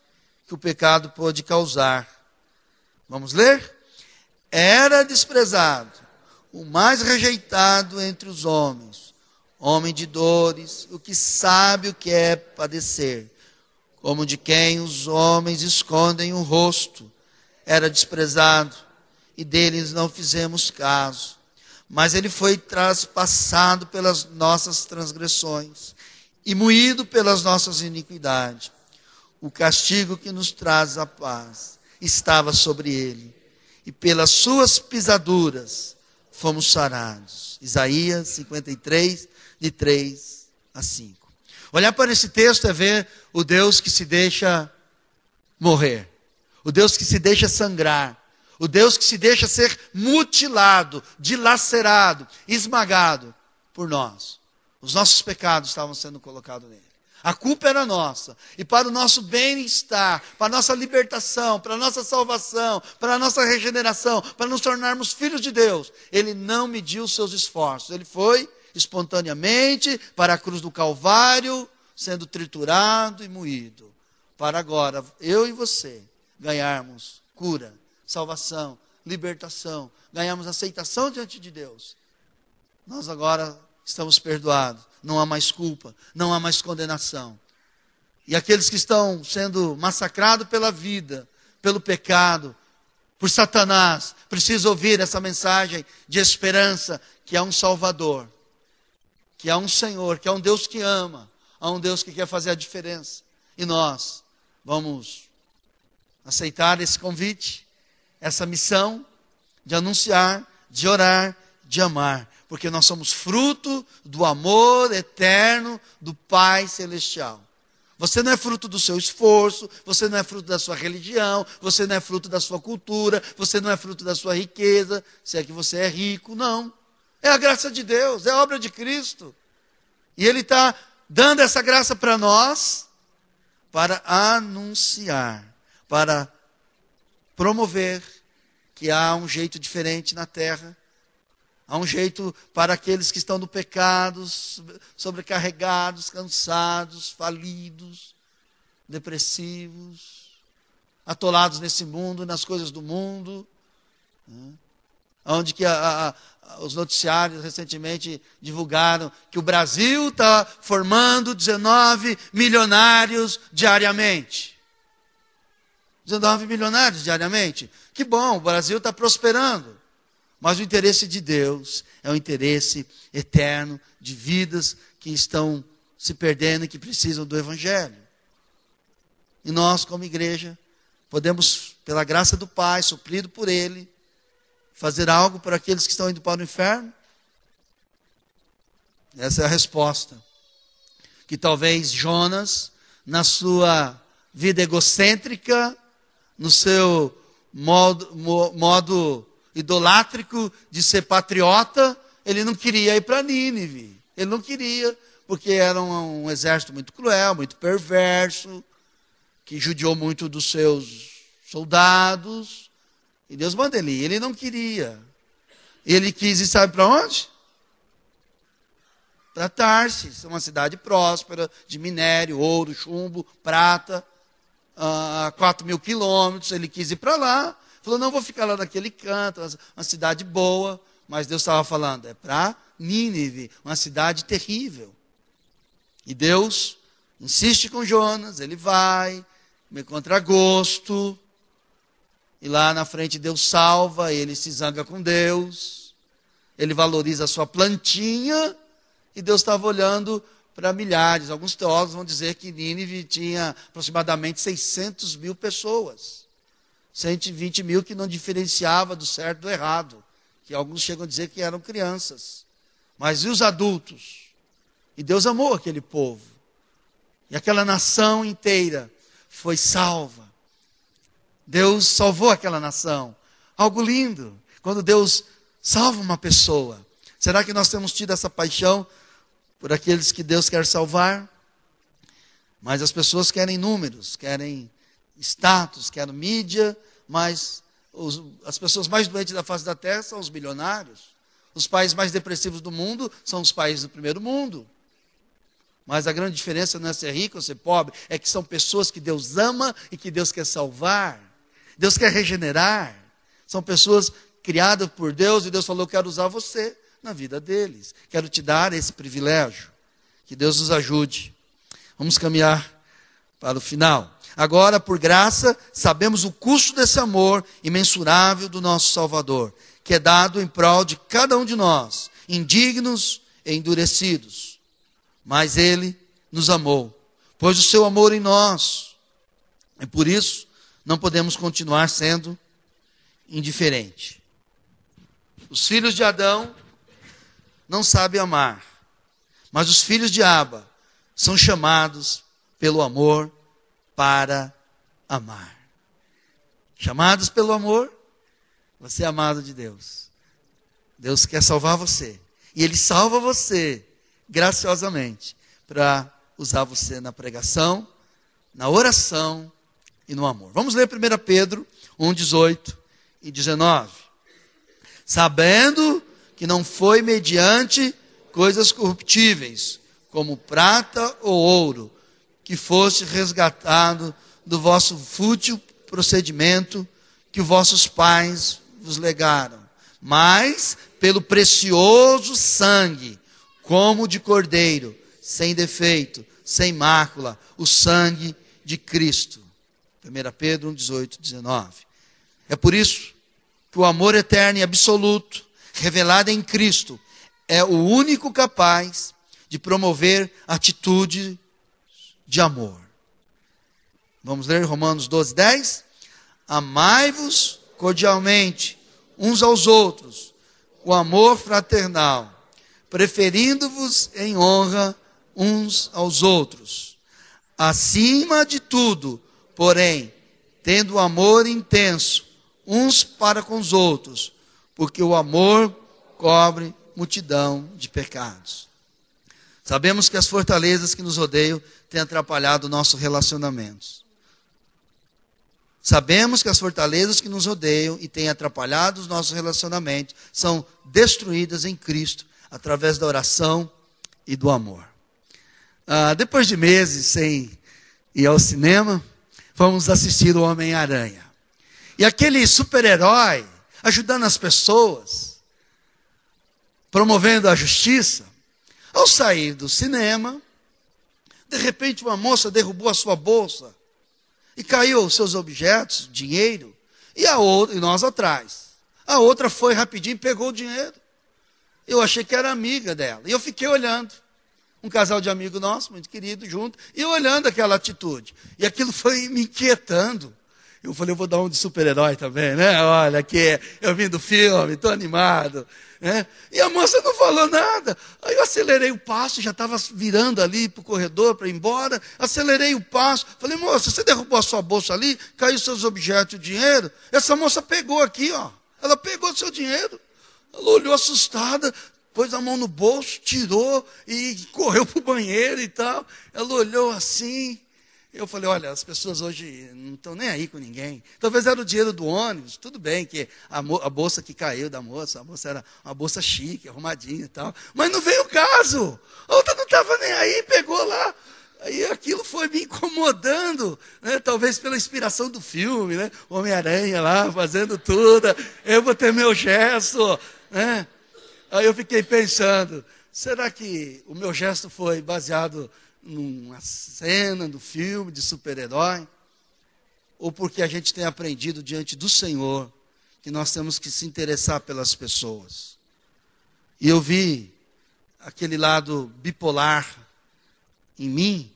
que o pecado pôde causar. Vamos ler? Era desprezado, o mais rejeitado entre os homens, homem de dores, o que sabe o que é padecer, como de quem os homens escondem o rosto. Era desprezado, e deles não fizemos caso. Mas ele foi traspassado pelas nossas transgressões e moído pelas nossas iniquidades. O castigo que nos traz a paz estava sobre ele, e pelas suas pisaduras fomos sarados. Isaías 53, de 3 a 5. Olhar para esse texto é ver o Deus que se deixa morrer, o Deus que se deixa sangrar, o Deus que se deixa ser mutilado, dilacerado, esmagado por nós. Os nossos pecados estavam sendo colocados nele. A culpa era nossa. E para o nosso bem-estar, para a nossa libertação, para a nossa salvação, para a nossa regeneração, para nos tornarmos filhos de Deus, ele não mediu os seus esforços. Ele foi espontaneamente para a cruz do Calvário, sendo triturado e moído. Para agora, eu e você, ganharmos cura, salvação, libertação, ganhamos aceitação diante de Deus. Nós agora estamos perdoados, não há mais culpa, não há mais condenação. E aqueles que estão sendo massacrados pela vida, pelo pecado, por Satanás, precisam ouvir essa mensagem de esperança, que há um Salvador, que há um Senhor, que há um Deus que ama, há um Deus que quer fazer a diferença. E nós vamos aceitar esse convite, essa missão de anunciar, de orar, de amar, porque nós somos fruto do amor eterno do Pai Celestial. Você não é fruto do seu esforço, você não é fruto da sua religião, você não é fruto da sua cultura, você não é fruto da sua riqueza, se é que você é rico, não. É a graça de Deus, é a obra de Cristo. E Ele está dando essa graça para nós, para anunciar, para promover que há um jeito diferente na terra, há um jeito para aqueles que estão no pecado, sobrecarregados, cansados, falidos, depressivos, atolados nesse mundo, nas coisas do mundo, onde que os noticiários recentemente divulgaram que o Brasil está formando 19 milionários diariamente. 19 milionários diariamente. Que bom, o Brasil está prosperando. Mas o interesse de Deus é um interesse eterno de vidas que estão se perdendo e que precisam do Evangelho. E nós, como igreja, podemos, pela graça do Pai, suprido por Ele, fazer algo para aqueles que estão indo para o inferno? Essa é a resposta. Que talvez Jonas, na sua vida egocêntrica, no seu modo idolátrico de ser patriota, ele não queria ir para Nínive. Ele não queria, porque era um exército muito cruel, muito perverso, que judiou muito dos seus soldados. E Deus manda ele ir. Ele não queria. Ele quis ir, sabe para onde? Para Tarsis, uma cidade próspera, de minério, ouro, chumbo, prata, a 4.000 quilômetros. Ele quis ir para lá. Falou, não vou ficar lá naquele canto, uma cidade boa. Mas Deus estava falando, é para Nínive, uma cidade terrível. E Deus insiste com Jonas, ele vai, me contragosto. E lá na frente Deus salva, ele se zanga com Deus. Ele valoriza a sua plantinha. E Deus estava olhando para milhares. Alguns teólogos vão dizer que Nínive tinha aproximadamente 600 mil pessoas. 120 mil que não diferenciava do certo do errado. Que alguns chegam a dizer que eram crianças. Mas e os adultos? E Deus amou aquele povo. E aquela nação inteira foi salva. Deus salvou aquela nação. Algo lindo. Quando Deus salva uma pessoa. Será que nós temos tido essa paixão por aqueles que Deus quer salvar? Mas as pessoas querem números, querem status, querem mídia, mas as pessoas mais doentes da face da terra são os bilionários. Os países mais depressivos do mundo são os países do primeiro mundo. Mas a grande diferença não é ser rico ou ser pobre, é que são pessoas que Deus ama e que Deus quer salvar. Deus quer regenerar. São pessoas criadas por Deus e Deus falou: eu quero usar você na vida deles. Quero te dar esse privilégio. Que Deus nos ajude. Vamos caminhar para o final. Agora, por graça, sabemos o custo desse amor imensurável do nosso Salvador, que é dado em prol de cada um de nós, indignos e endurecidos. Mas Ele nos amou, pôs o seu amor em nós. E por isso, não podemos continuar sendo indiferentes. Os filhos de Adão não sabem amar, mas os filhos de Aba são chamados pelo amor para amar. Chamados pelo amor, você é amado de Deus. Deus quer salvar você. E Ele salva você graciosamente para usar você na pregação, na oração e no amor. Vamos ler 1 Pedro 1, 18 e 19. Sabendo que não foi mediante coisas corruptíveis, como prata ou ouro, que fosse resgatado do vosso fútil procedimento que vossos pais vos legaram, mas pelo precioso sangue, como de cordeiro, sem defeito, sem mácula, o sangue de Cristo. 1 Pedro 1, 18, 19. É por isso que o amor eterno e absoluto, revelado em Cristo, é o único capaz de promover atitude de amor. Vamos ler Romanos 12, 10. Amai-vos cordialmente uns aos outros, com amor fraternal, preferindo-vos em honra uns aos outros. Acima de tudo, porém, tendo amor intenso uns para com os outros, porque o amor cobre multidão de pecados. Sabemos que as fortalezas que nos rodeiam têm atrapalhado nossos relacionamentos. Sabemos que as fortalezas que nos rodeiam e têm atrapalhado os nossos relacionamentos são destruídas em Cristo, através da oração e do amor. Depois de meses sem ir ao cinema, fomos assistir o Homem-Aranha. E aquele super-herói, ajudando as pessoas, promovendo a justiça, ao sair do cinema, de repente uma moça derrubou a sua bolsa e caiu os seus objetos, dinheiro, e nós atrás. A outra foi rapidinho e pegou o dinheiro. Eu achei que era amiga dela. E eu fiquei olhando. Um casal de amigo nosso, muito querido, junto, e olhando aquela atitude. E aquilo foi me inquietando. Eu falei, eu vou dar um de super-herói também, né? Olha, aqui, eu vim do filme, estou animado. Né? E a moça não falou nada. Aí eu acelerei o passo, já estava virando ali para o corredor para ir embora. Acelerei o passo. Falei, moça, você derrubou a sua bolsa ali, caiu seus objetos e dinheiro. Essa moça pegou aqui, ó. Ela pegou seu dinheiro. Ela olhou assustada, pôs a mão no bolso, tirou e correu para o banheiro e tal. Ela olhou assim. Eu falei, olha, as pessoas hoje não estão nem aí com ninguém. Talvez era o dinheiro do ônibus, tudo bem que a bolsa que caiu da moça, a moça era uma bolsa chique, arrumadinha e tal. Mas não veio o caso. A outra não estava nem aí, pegou lá. Aí aquilo foi me incomodando, né? Talvez pela inspiração do filme, né? Homem-Aranha lá, fazendo tudo. Eu vou ter meu gesto, né? Aí eu fiquei pensando, será que o meu gesto foi baseado numa cena do filme de super-herói, ou porque a gente tem aprendido diante do Senhor que nós temos que se interessar pelas pessoas. E eu vi aquele lado bipolar em mim,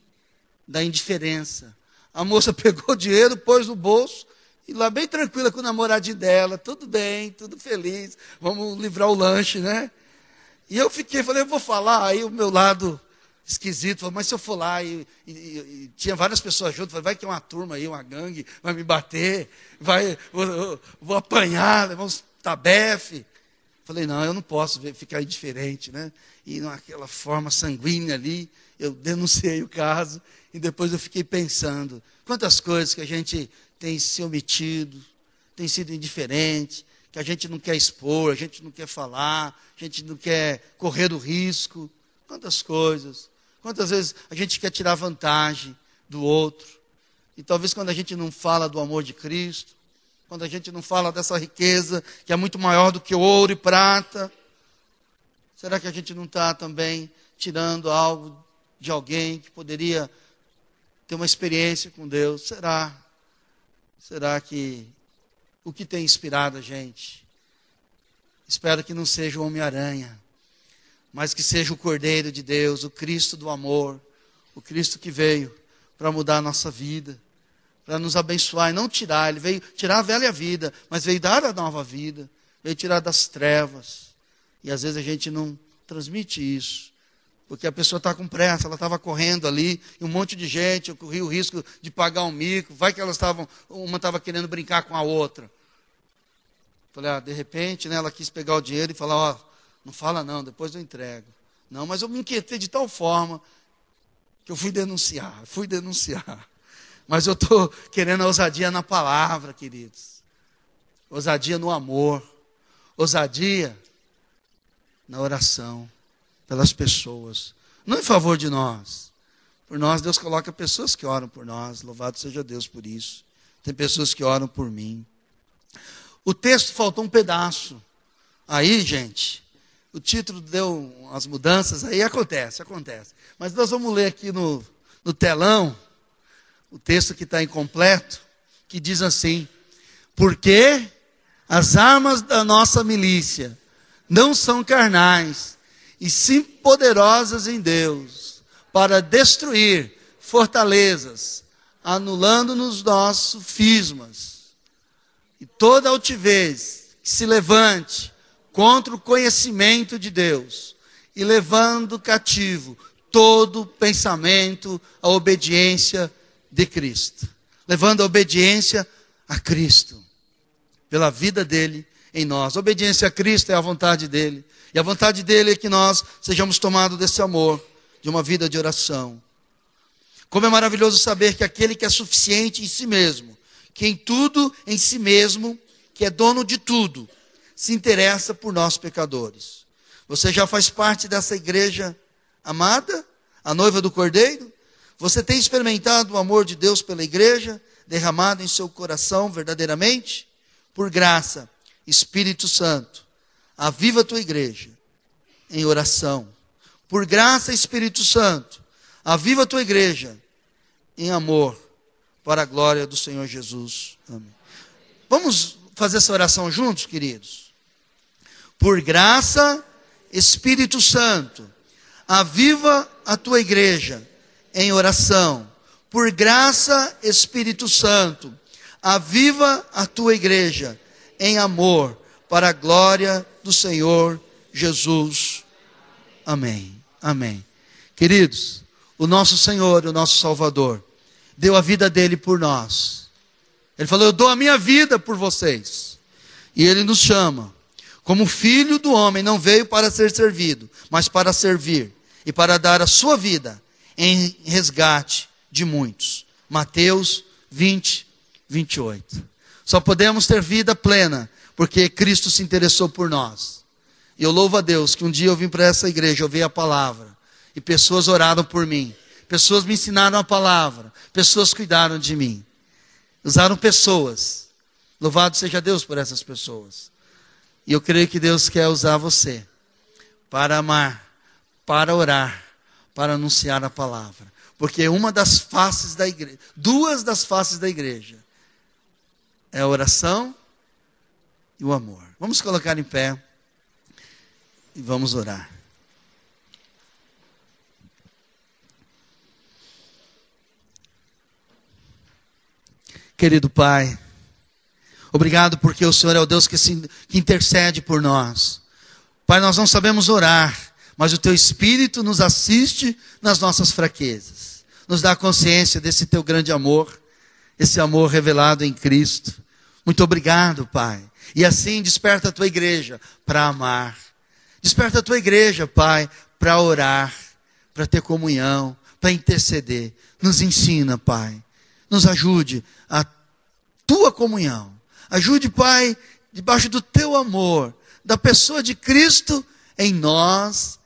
da indiferença. A moça pegou o dinheiro, pôs no bolso, e lá bem tranquila com o namoradinho dela, tudo bem, tudo feliz, vamos livrar o lanche, né? E eu falei, eu vou falar, aí o meu lado esquisito, falei, mas se eu for lá e tinha várias pessoas junto, falei, vai que é uma turma aí, uma gangue, vai me bater, vou apanhar, levar uns tabefe. Falei, não, eu não posso ficar indiferente, né? E naquela forma sanguínea ali, eu denunciei o caso, e depois eu fiquei pensando, quantas coisas que a gente tem se omitido, tem sido indiferente, que a gente não quer expor, a gente não quer falar, a gente não quer correr o risco. Quantas coisas. Quantas vezes a gente quer tirar vantagem do outro. E talvez quando a gente não fala do amor de Cristo, quando a gente não fala dessa riqueza que é muito maior do que ouro e prata, será que a gente não está também tirando algo de alguém que poderia ter uma experiência com Deus? Será? Será que o que tem inspirado a gente? Espero que não seja o Homem-Aranha, mas que seja o Cordeiro de Deus, o Cristo do amor, o Cristo que veio para mudar a nossa vida, para nos abençoar e não tirar. Ele veio tirar a velha vida, mas veio dar a nova vida, veio tirar das trevas. E às vezes a gente não transmite isso, porque a pessoa está com pressa, ela estava correndo ali, e um monte de gente, eu corri o risco de pagar um mico, vai que uma estava querendo brincar com a outra. Falei, de repente, né, ela quis pegar o dinheiro e falar, não fala não, depois eu entrego. Não, mas eu me inquietei de tal forma que eu fui denunciar. Mas eu estou querendo a ousadia na palavra, queridos. Ousadia no amor. Ousadia na oração pelas pessoas. Não em favor de nós. Por nós, Deus coloca pessoas que oram por nós. Louvado seja Deus por isso. Tem pessoas que oram por mim. O texto faltou um pedaço. Aí, gente, o título deu as mudanças, aí acontece. Mas nós vamos ler aqui no telão, o texto que está incompleto, que diz assim: porque as armas da nossa milícia não são carnais, e sim poderosas em Deus, para destruir fortalezas, anulando-nos nossos sofismas, e toda altivez que se levante contra o conhecimento de Deus, e levando cativo todo pensamento à obediência de Cristo. Levando a obediência a Cristo, pela vida dele em nós. A obediência a Cristo é a vontade dele. E a vontade dele é que nós sejamos tomados desse amor, de uma vida de oração. Como é maravilhoso saber que aquele que é suficiente em si mesmo, que em tudo em si mesmo, que é dono de tudo, se interessa por nós pecadores. Você já faz parte dessa igreja amada, a noiva do Cordeiro? Você tem experimentado o amor de Deus pela igreja, derramado em seu coração verdadeiramente? Por graça, Espírito Santo, aviva a tua igreja em oração. Por graça, Espírito Santo, aviva a tua igreja em amor, para a glória do Senhor Jesus. Amém. Vamos fazer essa oração juntos, queridos? Por graça, Espírito Santo, aviva a tua igreja em oração. Por graça, Espírito Santo, aviva a tua igreja em amor, para a glória do Senhor Jesus. Amém. Amém. Queridos, o nosso Senhor, o nosso Salvador, deu a vida dele por nós. Ele falou, eu dou a minha vida por vocês. E ele nos chama. Como filho do homem, não veio para ser servido, mas para servir. E para dar a sua vida em resgate de muitos. Mateus 20, 28. Só podemos ter vida plena, porque Cristo se interessou por nós. E eu louvo a Deus que um dia eu vim para essa igreja, eu ouvi a palavra. E pessoas oraram por mim. Pessoas me ensinaram a palavra. Pessoas cuidaram de mim. Usaram pessoas. Louvado seja Deus por essas pessoas. E eu creio que Deus quer usar você para amar, para orar, para anunciar a palavra. Porque uma das faces da igreja, duas das faces da igreja, é a oração e o amor. Vamos colocar em pé e vamos orar. Querido Pai, obrigado porque o Senhor é o Deus que intercede por nós. Pai, nós não sabemos orar, mas o Teu Espírito nos assiste nas nossas fraquezas. Nos dá consciência desse Teu grande amor, esse amor revelado em Cristo. Muito obrigado, Pai. E assim desperta a Tua igreja para amar. Desperta a Tua igreja, Pai, para orar, para ter comunhão, para interceder. Nos ensina, Pai. Nos ajude a Tua comunhão, Ajude, Pai, debaixo do teu amor, da pessoa de Cristo em nós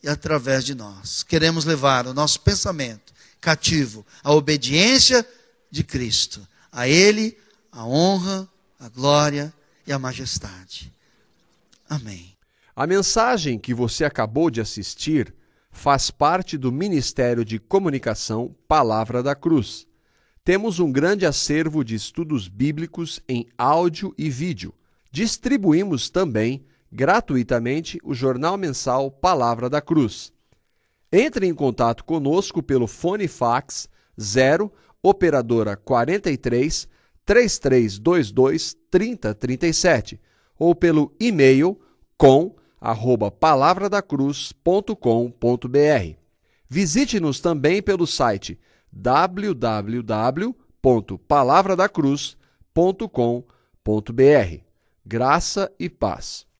e através de nós. Queremos levar o nosso pensamento cativo à obediência de Cristo. A Ele a honra, a glória e a majestade. Amém. A mensagem que você acabou de assistir faz parte do Ministério de Comunicação Palavra da Cruz. Temos um grande acervo de estudos bíblicos em áudio e vídeo. Distribuímos também, gratuitamente, o jornal mensal Palavra da Cruz. Entre em contato conosco pelo fone fax 0 operadora 43 3322 3037 ou pelo e-mail com@palavradacruz.com.br. Visite-nos também pelo site www.palavradacruz.com.br. Graça e paz.